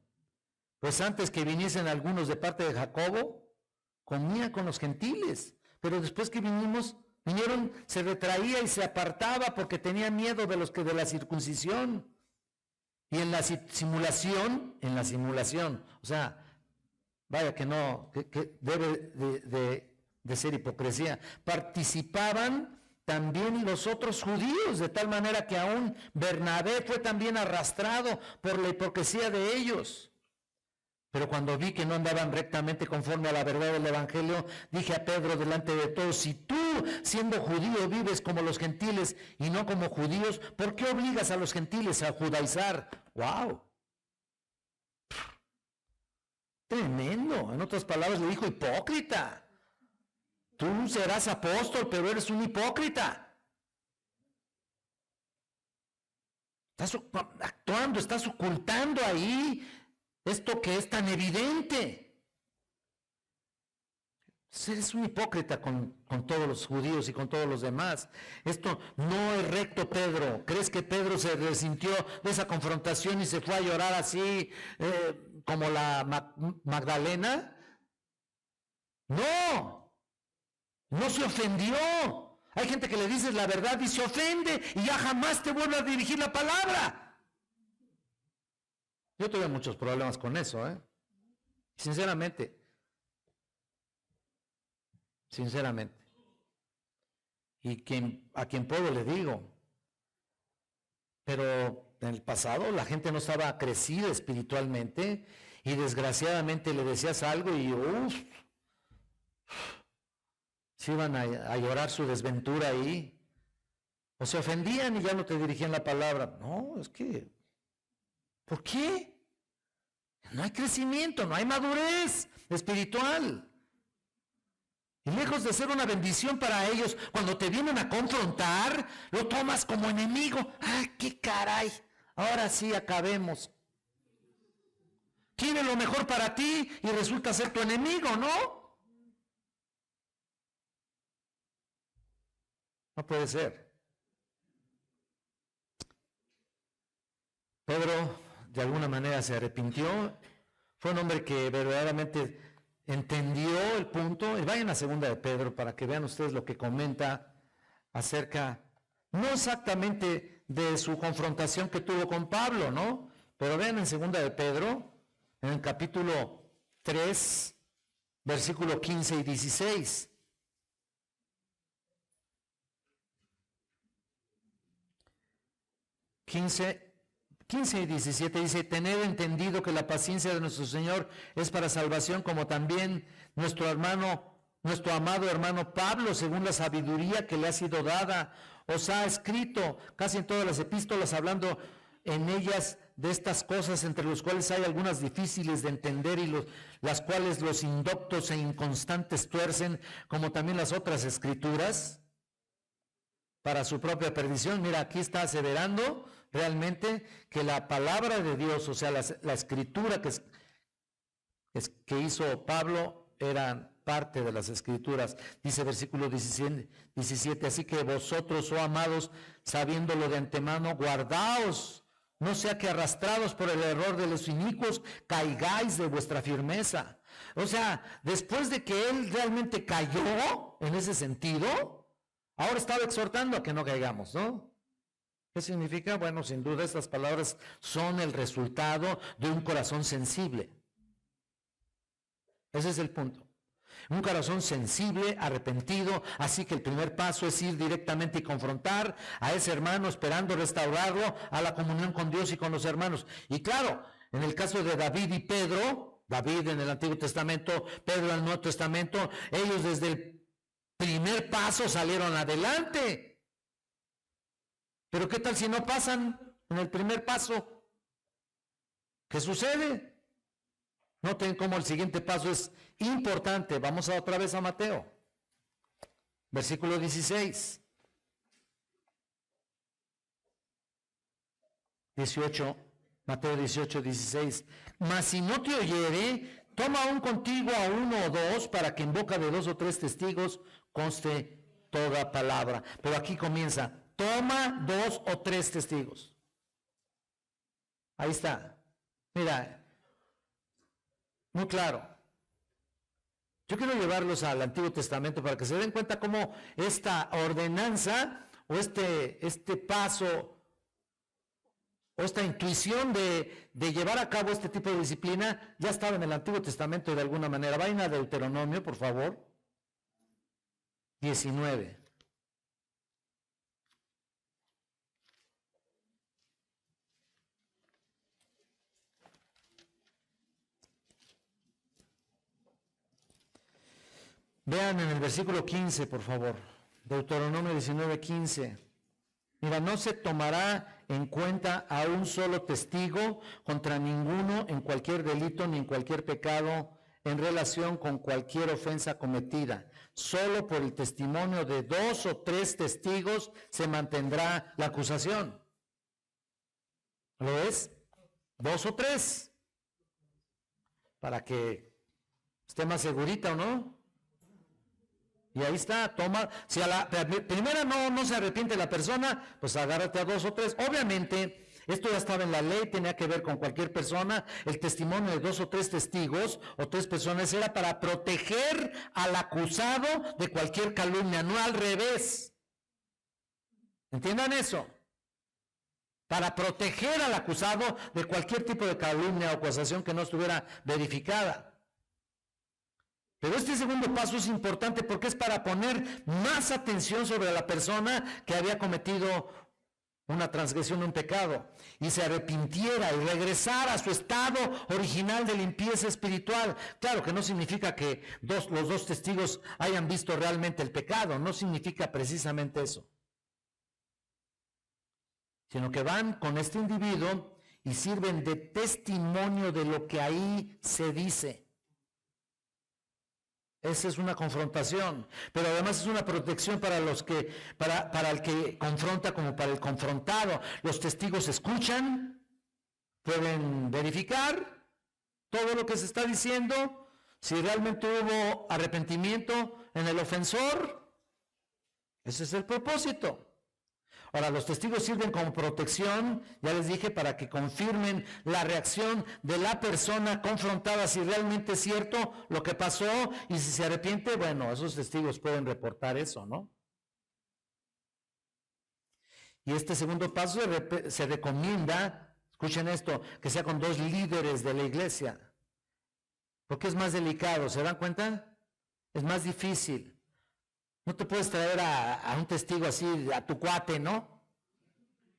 Pues antes que viniesen algunos de parte de Jacobo, comía con los gentiles, pero después que vinieron, se retraía y se apartaba porque tenía miedo de los que de la circuncisión. Y en la simulación, o sea, vaya que no, que debe de ser hipocresía, participaban también los otros judíos, de tal manera que aún Bernabé fue también arrastrado por la hipocresía de ellos. Pero cuando vi que no andaban rectamente conforme a la verdad del Evangelio, dije a Pedro delante de todos, si tú, siendo judío, vives como los gentiles y no como judíos, ¿por qué obligas a los gentiles a judaizar? ¡Wow! Tremendo. En otras palabras le dijo hipócrita. Tú serás apóstol, pero eres un hipócrita. Estás actuando, estás ocultando ahí esto que es tan evidente. Eres un hipócrita con todos los judíos y con todos los demás. Esto no es recto, Pedro. ¿Crees que Pedro se resintió de esa confrontación y se fue a llorar así como la Magdalena? No se ofendió. Hay gente que le dices la verdad y se ofende y ya jamás te vuelve a dirigir la palabra. Yo tuve muchos problemas con eso, Sinceramente. Y a quien puedo le digo. Pero en el pasado la gente no estaba crecida espiritualmente y desgraciadamente le decías algo y se iban a llorar su desventura ahí. O se ofendían y ya no te dirigían la palabra. No, es que ¿Por qué? No hay crecimiento, no hay madurez espiritual. Y lejos de ser una bendición para ellos, cuando te vienen a confrontar, lo tomas como enemigo. ¡Ay, qué caray! Ahora sí acabemos. Quiere lo mejor para ti y resulta ser tu enemigo, ¿no? No puede ser. Pedro de alguna manera se arrepintió. Fue un hombre que verdaderamente entendió el punto. Y vayan a segunda de Pedro para que vean ustedes lo que comenta acerca, no exactamente de su confrontación que tuvo con Pablo, ¿no? Pero vean en segunda de Pedro, en el capítulo 3, versículo 15 y 16. 15 y 17 dice: tened entendido que la paciencia de nuestro Señor es para salvación, como también nuestro amado hermano Pablo, según la sabiduría que le ha sido dada, os ha escrito casi en todas las epístolas, hablando en ellas de estas cosas, entre los cuales hay algunas difíciles de entender y las cuales los indoctos e inconstantes tuercen, como también las otras escrituras, para su propia perdición. Mira, aquí está aseverando realmente que la palabra de Dios, o sea, la escritura que hizo Pablo, eran parte de las escrituras. Dice versículo 17, así que vosotros, oh amados, sabiéndolo de antemano, guardaos, no sea que arrastrados por el error de los inicuos, caigáis de vuestra firmeza. O sea, después de que él realmente cayó en ese sentido, ahora estaba exhortando a que no caigamos, ¿no? ¿Qué significa? Bueno, sin duda estas palabras son el resultado de un corazón sensible. Ese es el punto. Un corazón sensible, arrepentido, así que el primer paso es ir directamente y confrontar a ese hermano, esperando restaurarlo a la comunión con Dios y con los hermanos. Y claro, en el caso de David y Pedro, David en el Antiguo Testamento, Pedro en el Nuevo Testamento, ellos desde el primer paso salieron adelante. Pero ¿qué tal si no pasan en el primer paso? ¿Qué sucede? Noten cómo el siguiente paso es importante. Vamos otra vez a Mateo. Versículo 16. 18. Mateo 18, 16. Mas si no te oyere, toma aún contigo a uno o dos, para que en boca de 2 o 3 testigos conste toda palabra. Pero aquí comienza: toma 2 o 3 testigos. Ahí está. Mira, muy claro. Yo quiero llevarlos al Antiguo Testamento para que se den cuenta cómo esta ordenanza o este paso o esta intuición de llevar a cabo este tipo de disciplina ya estaba en el Antiguo Testamento de alguna manera. Vayan a Deuteronomio, por favor. 19. Vean en el versículo 15, por favor. Deuteronomio 19, 15. Mira, no se tomará en cuenta a un solo testigo contra ninguno en cualquier delito ni en cualquier pecado en relación con cualquier ofensa cometida. Solo por el testimonio de 2 o 3 testigos se mantendrá la acusación. ¿Lo ves? 2 o 3. Para que esté más segurita, ¿o no? Y ahí está, toma, si a la primera no se arrepiente la persona, pues agárrate a 2 o 3. Obviamente, esto ya estaba en la ley, tenía que ver con cualquier persona. El testimonio de 2 o 3 testigos o 3 personas era para proteger al acusado de cualquier calumnia, no al revés. ¿Entiendan eso? Para proteger al acusado de cualquier tipo de calumnia o acusación que no estuviera verificada. Pero este segundo paso es importante porque es para poner más atención sobre la persona que había cometido una transgresión, un pecado, y se arrepintiera y regresara a su estado original de limpieza espiritual. Claro que no significa que los 2 testigos hayan visto realmente el pecado, no significa precisamente eso, sino que van con este individuo y sirven de testimonio de lo que ahí se dice. Esa es una confrontación, pero además es una protección para para el que confronta como para el confrontado. Los testigos escuchan, pueden verificar todo lo que se está diciendo, si realmente hubo arrepentimiento en el ofensor. Ese es el propósito. Ahora, los testigos sirven como protección, ya les dije, para que confirmen la reacción de la persona confrontada, si realmente es cierto lo que pasó, y si se arrepiente, bueno, esos testigos pueden reportar eso, ¿no? Y este segundo paso se recomienda, escuchen esto, que sea con 2 líderes de la iglesia, porque es más delicado, ¿se dan cuenta? Es más difícil. No te puedes traer a un testigo así, a tu cuate, ¿no?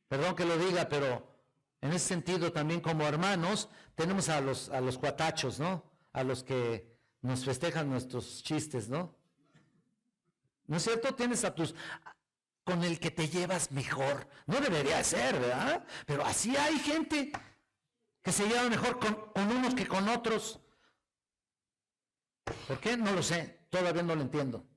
Perdón que lo diga, pero en ese sentido también como hermanos tenemos a los cuatachos, ¿no? A los que nos festejan nuestros chistes, ¿no? ¿No es cierto? Tienes con el que te llevas mejor. No debería ser, ¿verdad? Pero así hay gente que se lleva mejor con unos que con otros. ¿Por qué? No lo sé, todavía no lo entiendo.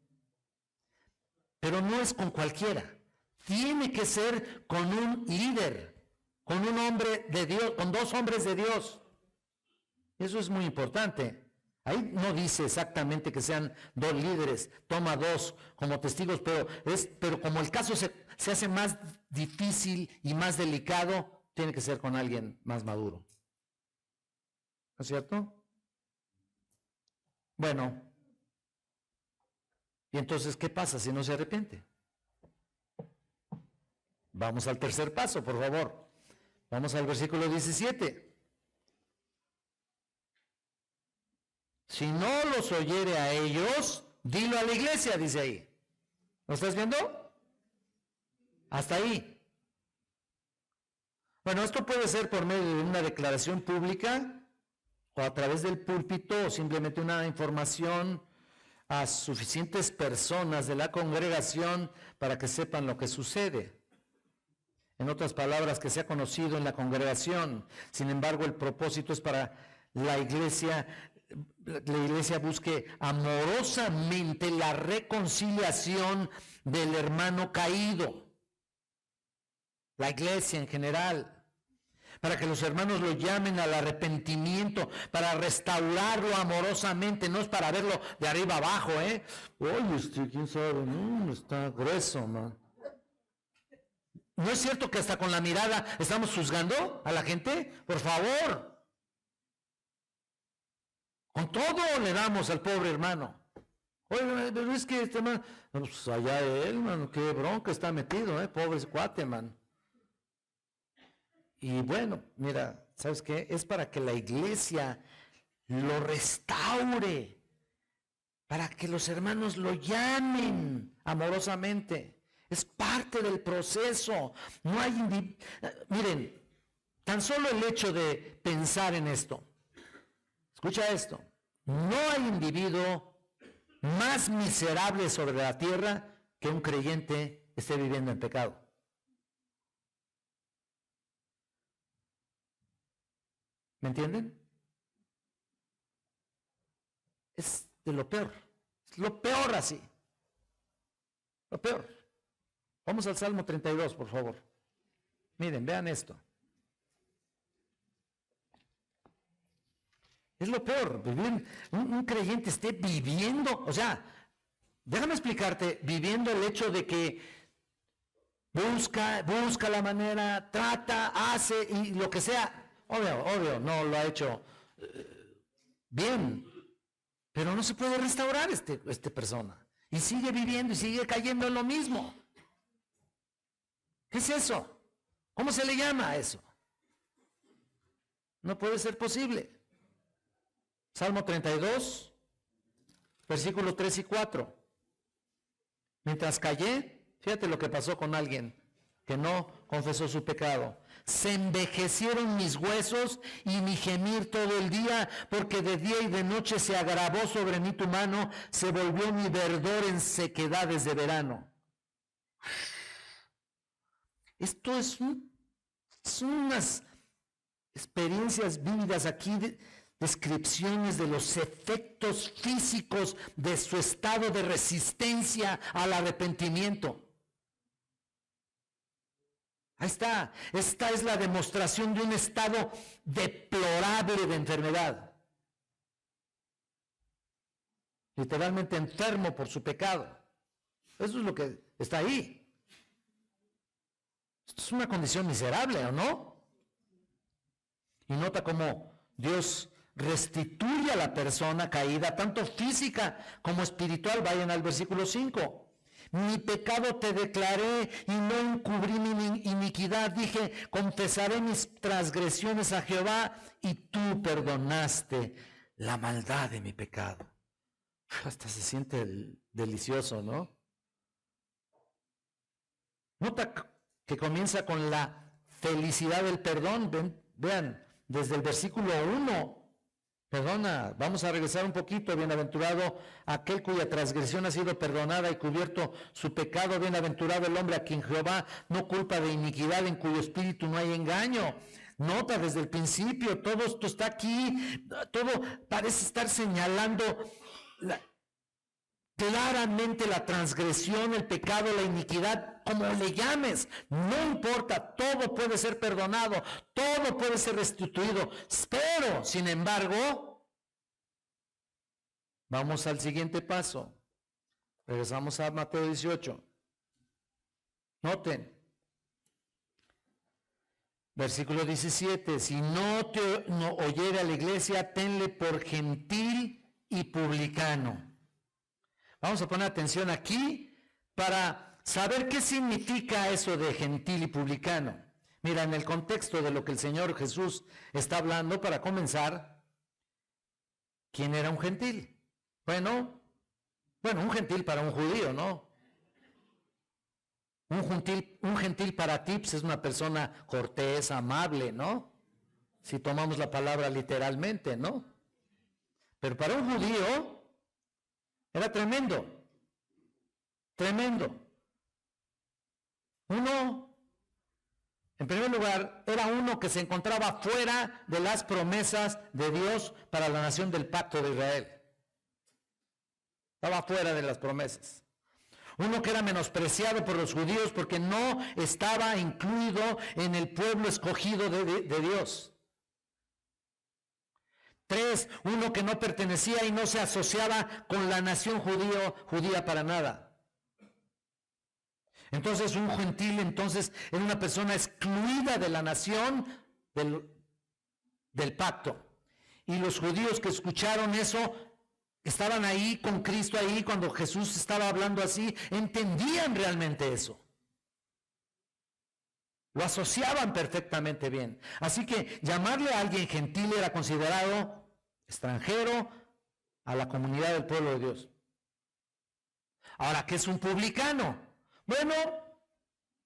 Pero no es con cualquiera. Tiene que ser con un líder, con un hombre de Dios, con 2 hombres de Dios. Eso es muy importante. Ahí no dice exactamente que sean 2 líderes, toma 2 como testigos, pero como el caso se hace más difícil y más delicado, tiene que ser con alguien más maduro. ¿No es cierto? Bueno. Y entonces, ¿qué pasa si no se arrepiente? Vamos al tercer paso, por favor. Vamos al versículo 17. Si no los oyere a ellos, dilo a la iglesia, dice ahí. ¿Lo estás viendo? Hasta ahí. Bueno, esto puede ser por medio de una declaración pública o a través del púlpito o simplemente una información a suficientes personas de la congregación para que sepan lo que sucede. En otras palabras, que sea conocido en la congregación. Sin embargo, el propósito es para la iglesia busque amorosamente la reconciliación del hermano caído. La iglesia en general. Para que los hermanos lo llamen al arrepentimiento, para restaurarlo amorosamente, no es para verlo de arriba abajo, ¿eh? Oye, quién sabe, está grueso, man. ¿No es cierto que hasta con la mirada estamos juzgando a la gente? Por favor. Con todo le damos al pobre hermano. Oye, pero es que este man, pues allá él, man, qué bronca está metido, pobre cuate, man. Y bueno, mira, ¿sabes qué? Es para que la iglesia lo restaure, para que los hermanos lo llamen amorosamente. Es parte del proceso. No hay miren, tan solo el hecho de pensar en esto. Escucha esto. No hay individuo más miserable sobre la tierra que un creyente esté viviendo en pecado. ¿Me entienden? Es de lo peor. Es lo peor así. Lo peor. Vamos al Salmo 32, por favor. Miren, vean esto. Es lo peor, un creyente esté viviendo, o sea, déjame explicarte, viviendo el hecho de que busca la manera, trata, hace y lo que sea. Obvio, no lo ha hecho bien, pero no se puede restaurar esta persona. Y sigue viviendo y sigue cayendo en lo mismo. ¿Qué es eso? ¿Cómo se le llama a eso? No puede ser posible. Salmo 32, versículos 3 y 4. Mientras callé, fíjate lo que pasó con alguien que no confesó su pecado. Se envejecieron mis huesos y mi gemir todo el día, porque de día y de noche se agravó sobre mí tu mano, se volvió mi verdor en sequedades de verano. Esto es unas experiencias vívidas aquí, descripciones de los efectos físicos de su estado de resistencia al arrepentimiento. Ahí está, esta es la demostración de un estado deplorable de enfermedad. Literalmente enfermo por su pecado. Eso es lo que está ahí. Esto es una condición miserable, ¿o no? Y nota cómo Dios restituye a la persona caída, tanto física como espiritual. Vayan al versículo 5. Mi pecado te declaré y no encubrí mi iniquidad. Dije, confesaré mis transgresiones a Jehová y tú perdonaste la maldad de mi pecado. Hasta se siente delicioso, ¿no? Nota que comienza con la felicidad del perdón. Vean, desde el versículo 1. Perdona, vamos a regresar un poquito. Bienaventurado aquel cuya transgresión ha sido perdonada y cubierto su pecado. Bienaventurado el hombre a quien Jehová no culpa de iniquidad, en cuyo espíritu no hay engaño. Nota desde el principio, todo esto está aquí, todo parece estar señalando claramente la transgresión, el pecado, la iniquidad, como le llames, no importa, todo puede ser perdonado, todo puede ser restituido, pero, sin embargo, vamos al siguiente paso. Regresamos a Mateo 18. Noten, versículo 17, si no te oyere a la iglesia, tenle por gentil y publicano. Vamos a poner atención aquí para saber qué significa eso de gentil y publicano. Mira, en el contexto de lo que el Señor Jesús está hablando, para comenzar, ¿quién era un gentil? Bueno, un gentil para un judío, ¿no? Un gentil para ti pues, es una persona cortés, amable, ¿no? Si tomamos la palabra literalmente, ¿no? Pero para un judío era tremendo, tremendo. Uno, en primer lugar, era uno que se encontraba fuera de las promesas de Dios para la nación del pacto de Israel. Estaba fuera de las promesas. Uno que era menospreciado por los judíos porque no estaba incluido en el pueblo escogido de Dios. 3, uno que no pertenecía y no se asociaba con la nación judía para nada. Entonces un gentil era una persona excluida de la nación del pacto. Y los judíos que escucharon eso, estaban ahí con Cristo ahí cuando Jesús estaba hablando así, entendían realmente eso. Lo asociaban perfectamente bien. Así que llamarle a alguien gentil era considerado extranjero a la comunidad del pueblo de Dios. Ahora, ¿qué es un publicano? Bueno,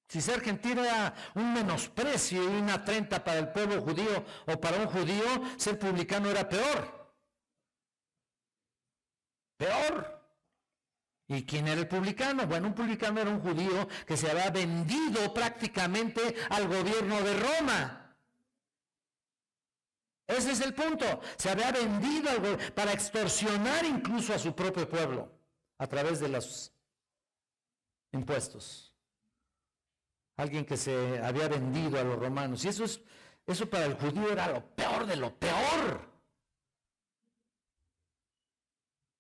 si ser gentil era un menosprecio y una afrenta para el pueblo judío o para un judío, ser publicano era peor. Peor. ¿Y quién era el publicano? Bueno, un publicano era un judío que se había vendido prácticamente al gobierno de Roma. Ese es el punto. Se había vendido para extorsionar incluso a su propio pueblo a través de los impuestos. Alguien que se había vendido a los romanos. Y eso para el judío era lo peor de lo peor.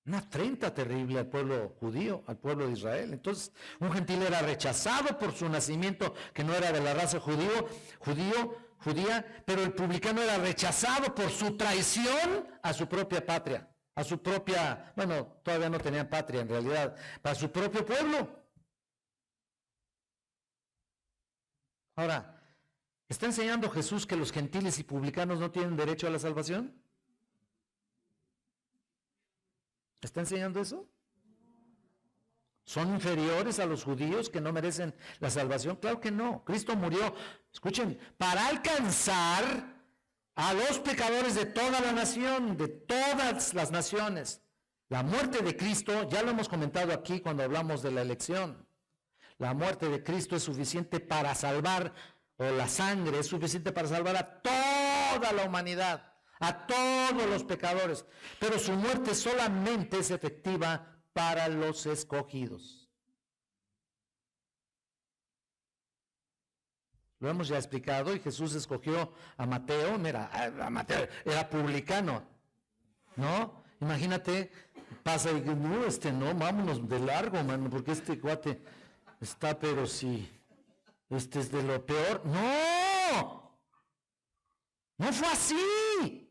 Una afrenta terrible al pueblo judío, al pueblo de Israel. Entonces, un gentil era rechazado por su nacimiento, que no era de la raza judía, pero el publicano era rechazado por su traición a su propia patria, a su propia, todavía no tenían patria en realidad, para su propio pueblo. Ahora, ¿está enseñando Jesús que los gentiles y publicanos no tienen derecho a la salvación? ¿Está enseñando eso? ¿Son inferiores a los judíos que no merecen la salvación? Claro que no. Cristo murió, escuchen, para alcanzar a los pecadores de toda la nación, de todas las naciones. La muerte de Cristo, ya lo hemos comentado aquí cuando hablamos de la elección. La muerte de Cristo es suficiente para salvar, o la sangre es suficiente para salvar a todos toda la humanidad, a todos los pecadores, pero su muerte solamente es efectiva para los escogidos. Lo hemos ya explicado, y Jesús escogió a Mateo. Mira, a Mateo era publicano, ¿no? Imagínate, pasa y no, vámonos de largo, mano, porque este cuate está, pero sí, este es de lo peor. ¡No! No fue así.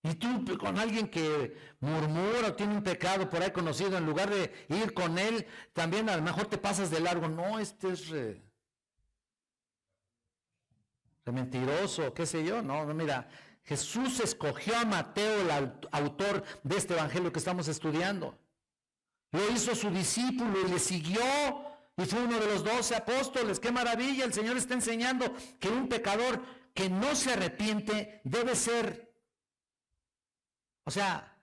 Y tú con alguien que murmura o tiene un pecado por ahí conocido, en lugar de ir con él, también a lo mejor te pasas de largo. No, este es mentiroso, qué sé yo. No, mira, Jesús escogió a Mateo, el autor de este evangelio que estamos estudiando. Lo hizo su discípulo y le siguió. Y fue uno de los 12 apóstoles. ¡Qué maravilla! El Señor está enseñando que un pecador que no se arrepiente debe ser, o sea,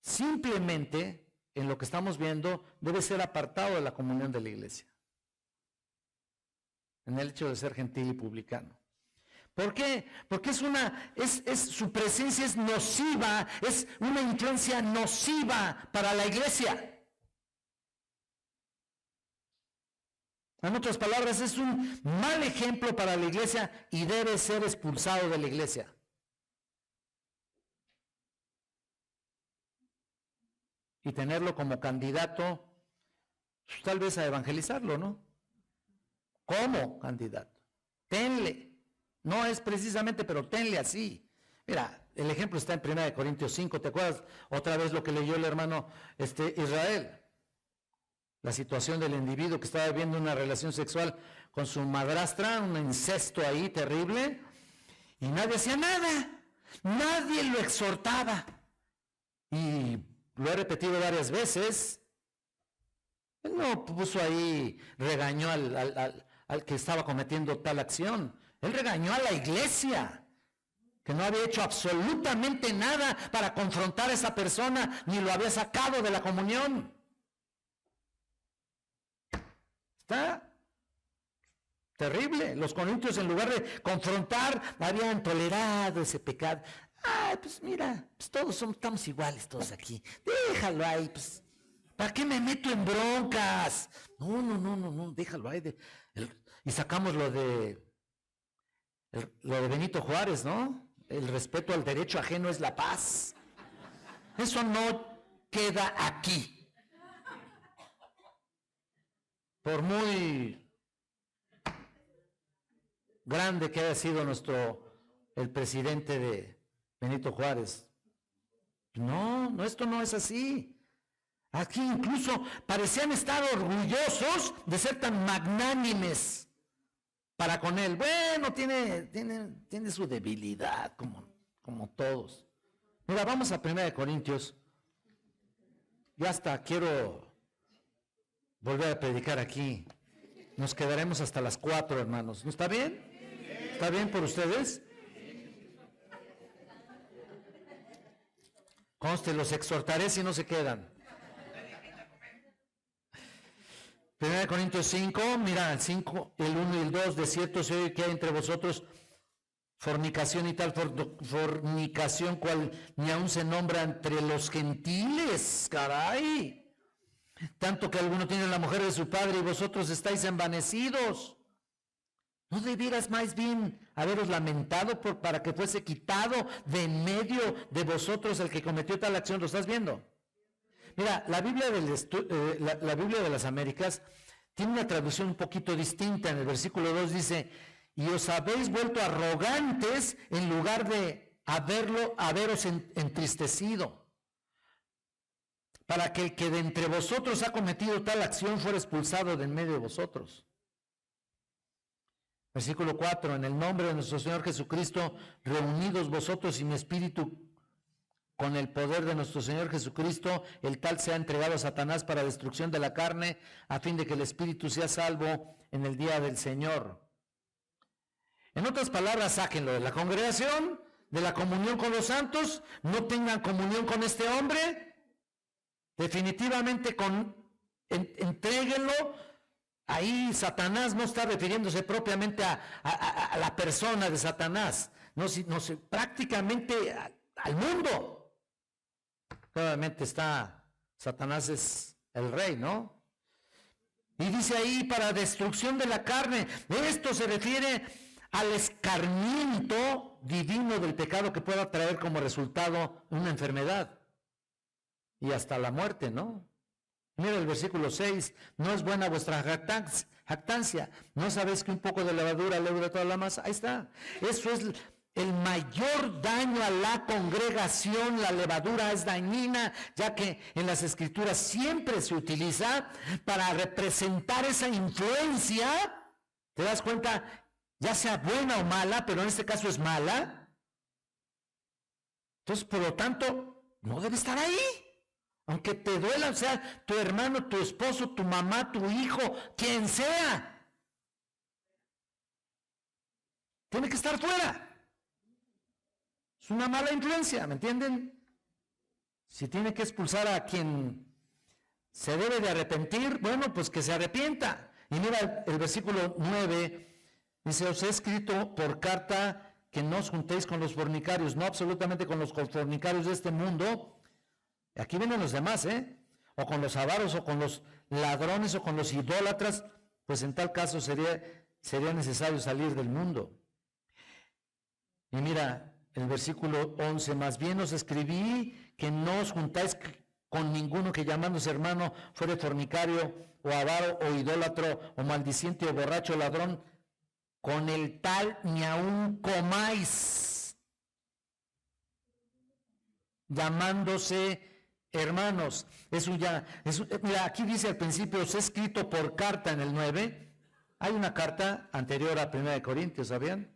simplemente en lo que estamos viendo, debe ser apartado de la comunión de la iglesia. En el hecho de ser gentil y publicano. ¿Por qué? Porque su presencia es nociva, es una influencia nociva para la iglesia. En otras palabras, es un mal ejemplo para la iglesia y debe ser expulsado de la iglesia. Y tenerlo como candidato, pues, tal vez a evangelizarlo, ¿no? Como candidato. Tenle. No es precisamente, pero tenle así. Mira, el ejemplo está en 1 Corintios 5. ¿Te acuerdas otra vez lo que leyó el hermano Israel? La situación del individuo que estaba viviendo una relación sexual con su madrastra, un incesto ahí terrible, y nadie hacía nada. Nadie lo exhortaba. Y lo he repetido varias veces. Él no puso ahí, regañó al que estaba cometiendo tal acción. Él regañó a la iglesia, que no había hecho absolutamente nada para confrontar a esa persona, ni lo había sacado de la comunión. Está terrible. Los corintios, en lugar de confrontar, habían tolerado ese pecado. Pues mira, pues todos estamos iguales, todos aquí. Déjalo ahí, pues. ¿Para qué me meto en broncas? No, déjalo ahí. Y sacamos lo de Benito Juárez, ¿no? El respeto al derecho ajeno es la paz. Eso no queda aquí. Por muy grande que haya sido el presidente de Benito Juárez. No, esto no es así. Aquí incluso parecían estar orgullosos de ser tan magnánimes para con él. Bueno, tiene su debilidad, como todos. Mira, vamos a 1 Corintios. Ya hasta quiero volver a predicar aquí. Nos quedaremos hasta las 4, hermanos. ¿No está bien? ¿Está bien por ustedes? Conste, los exhortaré si no se quedan. 1 Corintios 5, mira, el 5, el 1 y el 2, de cierto se oye que hay entre vosotros fornicación y tal fornicación cual ni aún se nombra entre los gentiles, caray. Tanto que alguno tiene la mujer de su padre y vosotros estáis envanecidos. ¿No debieras más bien haberos lamentado para que fuese quitado de en medio de vosotros el que cometió tal acción? ¿Lo estás viendo? Mira, la Biblia de las Américas tiene una traducción un poquito distinta. En el versículo 2 dice, y os habéis vuelto arrogantes en lugar de haberos entristecido, para que el que de entre vosotros ha cometido tal acción fuera expulsado de en medio de vosotros. Versículo 4, en el nombre de nuestro Señor Jesucristo, reunidos vosotros y mi espíritu con el poder de nuestro Señor Jesucristo, el tal sea entregado a Satanás para destrucción de la carne, a fin de que el espíritu sea salvo en el día del Señor. En otras palabras, sáquenlo de la congregación, de la comunión con los santos, no tengan comunión con este hombre, definitivamente entréguenlo ahí Satanás no está refiriéndose propiamente a la persona de Satanás, no, prácticamente al mundo. Obviamente Satanás es el rey, ¿no? Y dice ahí, para destrucción de la carne. Esto se refiere al escarmiento divino del pecado que pueda traer como resultado una enfermedad y hasta la muerte, ¿no? Mira el versículo 6, no es buena vuestra jactancia, ¿no sabéis que un poco de levadura leuda toda la masa? Ahí está. Eso es el mayor daño a la congregación. La levadura es dañina, ya que en las escrituras siempre se utiliza para representar esa influencia. ¿Te das cuenta? Ya sea buena o mala, pero en este caso es mala. Entonces, por lo tanto, no debe estar ahí. Aunque te duela, o sea, tu hermano, tu esposo, tu mamá, tu hijo, quien sea. Tiene que estar fuera. Es una mala influencia, ¿me entienden? Si tiene que expulsar a quien se debe de arrepentir, bueno, pues que se arrepienta. Y mira el versículo 9, dice, os he escrito por carta que no os juntéis con los fornicarios, no absolutamente con los fornicarios de este mundo. Aquí vienen los demás, o con los avaros, o con los ladrones, o con los idólatras, pues en tal caso sería necesario salir del mundo. Y mira, el versículo 11, más bien os escribí que no os juntáis con ninguno que llamándose hermano fuere fornicario, o avaro, o idólatro, o maldiciente, o borracho, o ladrón, con el tal ni aún comáis, llamándose hermanos. Mira, aquí dice al principio, os he escrito por carta en el 9. Hay una carta anterior a 1 Corintios, ¿sabían?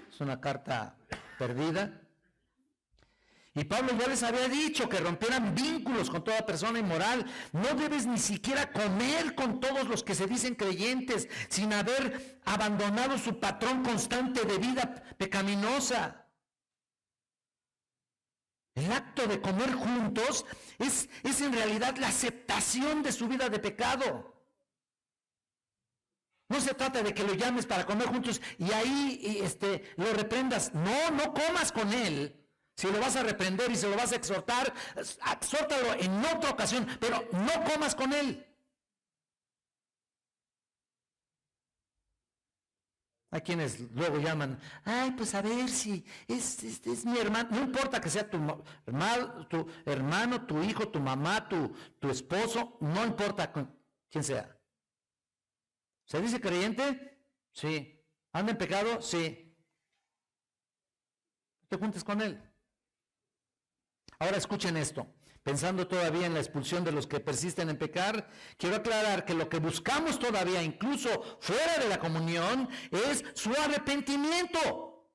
Es una carta perdida. Y Pablo ya les había dicho que rompieran vínculos con toda persona inmoral. No debes ni siquiera comer con todos los que se dicen creyentes sin haber abandonado su patrón constante de vida pecaminosa. El acto de comer juntos es en realidad la aceptación de su vida de pecado. No se trata de que lo llames para comer juntos y ahí lo reprendas. No comas con él. Si lo vas a reprender y se lo vas a exhortar, exhórtalo en otra ocasión, pero no comas con él. Hay quienes luego llaman, ay, pues a ver si es mi hermano. No importa que sea tu hermano, tu hijo, tu mamá, tu esposo, no importa quién sea. ¿Se dice creyente? Sí. ¿Anda en pecado? Sí. No te juntes con él. Ahora escuchen esto. Pensando todavía en la expulsión de los que persisten en pecar, quiero aclarar que lo que buscamos todavía, incluso fuera de la comunión, es su arrepentimiento.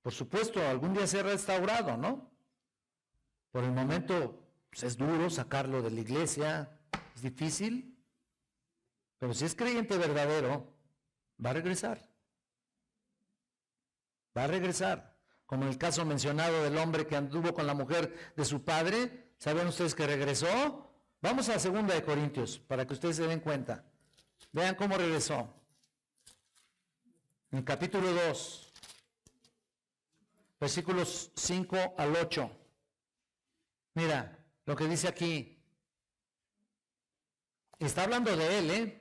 Por supuesto, algún día será restaurado, ¿no? Por el momento pues es duro sacarlo de la iglesia, es difícil, pero si es creyente verdadero, va a regresar. Va a regresar, como en el caso mencionado del hombre que anduvo con la mujer de su padre. ¿Saben ustedes que regresó? Vamos a 2 Corintios, para que ustedes se den cuenta. Vean cómo regresó. En el capítulo 2, versículos 5 al 8. Mira lo que dice aquí. Está hablando de él,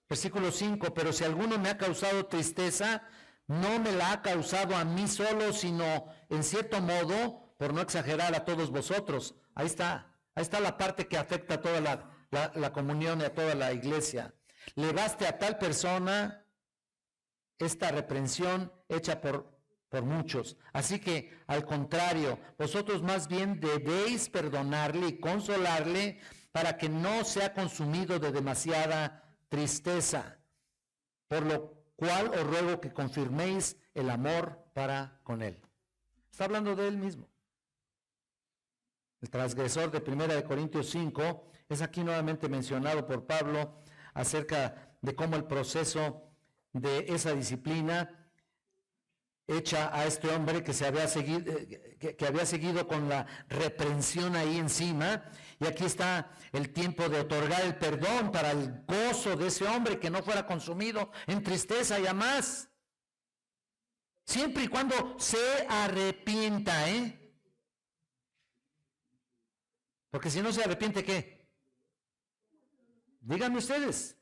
Versículo 5, pero si alguno me ha causado tristeza, no me la ha causado a mí solo, sino en cierto modo, por no exagerar, a todos vosotros. Ahí está la parte que afecta a toda la comunión y a toda la iglesia. Le baste a tal persona esta reprensión hecha por muchos. Así que, al contrario, vosotros más bien debéis perdonarle y consolarle para que no sea consumido de demasiada tristeza. Por lo cual os ruego que confirméis el amor para con él. Está hablando de él mismo. El transgresor de 1 Corintios 5 es aquí nuevamente mencionado por Pablo acerca de cómo el proceso de esa disciplina hecha a este hombre que se había seguido, que había seguido con la reprensión ahí encima, y aquí está el tiempo de otorgar el perdón para el gozo de ese hombre, que no fuera consumido en tristeza y a más, siempre y cuando se arrepienta, porque si no se arrepiente, ¿qué? Díganme ustedes,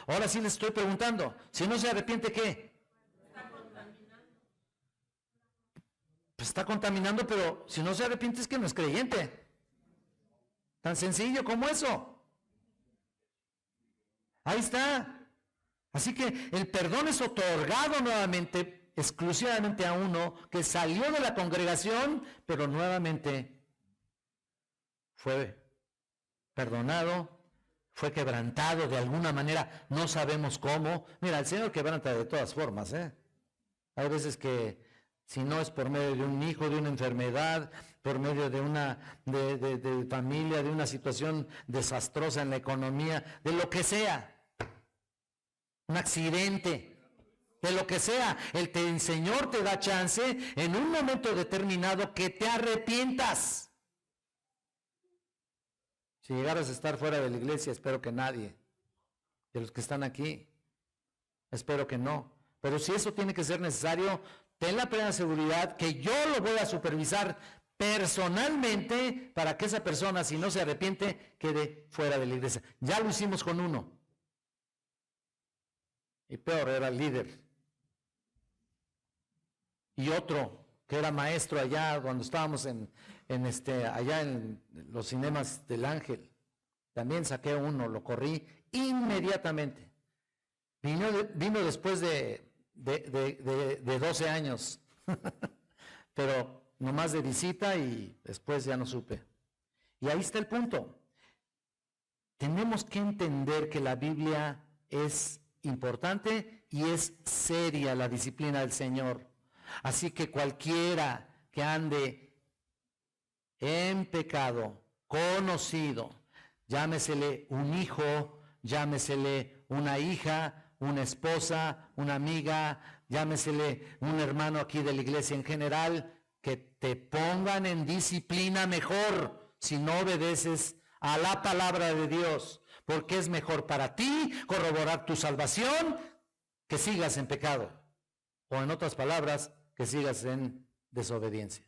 ahora sí les estoy preguntando, si no se arrepiente, ¿qué? Pues está contaminando, pero si no se arrepiente es que no es creyente. Tan sencillo como eso. Ahí está. Así que el perdón es otorgado nuevamente, exclusivamente a uno que salió de la congregación, pero nuevamente fue perdonado, fue quebrantado de alguna manera, no sabemos cómo. Mira, el Señor quebranta de todas formas, Hay veces que si no es por medio de un hijo, de una enfermedad, por medio de una de familia, de una situación desastrosa en la economía, de lo que sea, un accidente, de lo que sea, el Señor te da chance en un momento determinado que te arrepientas. Si llegaras a estar fuera de la iglesia, espero que nadie de los que están aquí, espero que no. Pero si eso tiene que ser necesario, ten la plena seguridad que yo lo voy a supervisar personalmente para que esa persona, si no se arrepiente, quede fuera de la iglesia. Ya lo hicimos con uno. Y peor, era el líder. Y otro, que era maestro allá cuando estábamos allá en los cinemas del Ángel. También saqué uno, lo corrí inmediatamente. Vino después de 12 años, pero nomás de visita y después ya no supe. Y ahí está el punto. Tenemos que entender que la Biblia es importante y es seria la disciplina del Señor. Así que cualquiera que ande en pecado, conocido, llámesele un hijo, llámesele una hija, una esposa, una amiga, llámesele un hermano aquí de la iglesia en general, que te pongan en disciplina mejor si no obedeces a la palabra de Dios, porque es mejor para ti corroborar tu salvación que sigas en pecado, o en otras palabras, que sigas en desobediencia.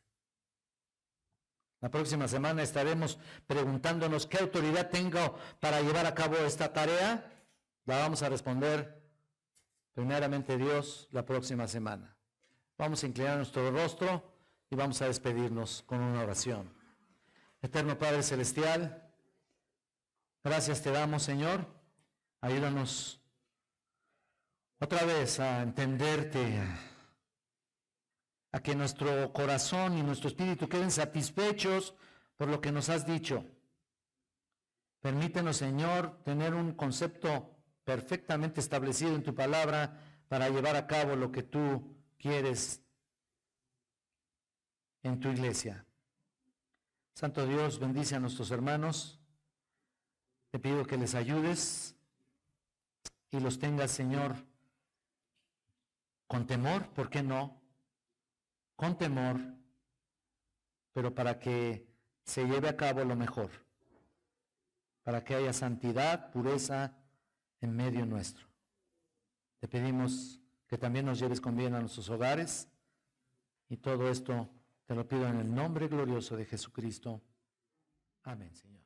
La próxima semana estaremos preguntándonos qué autoridad tengo para llevar a cabo esta tarea. La vamos a responder primeramente Dios la próxima semana. Vamos a inclinar nuestro rostro y vamos a despedirnos con una oración. Eterno Padre Celestial, gracias te damos, Señor. Ayúdanos otra vez a entenderte, a que nuestro corazón y nuestro espíritu queden satisfechos por lo que nos has dicho. Permítenos, Señor, tener un concepto perfectamente establecido en tu palabra para llevar a cabo lo que tú quieres en tu iglesia. Santo Dios, bendice a nuestros hermanos. Te pido que les ayudes y los tengas, Señor, con temor, ¿por qué no? Con temor, pero para que se lleve a cabo lo mejor, para que haya santidad, pureza en medio nuestro. Te pedimos que también nos lleves con bien a nuestros hogares, y todo esto te lo pido en el nombre glorioso de Jesucristo. Amén, Señor.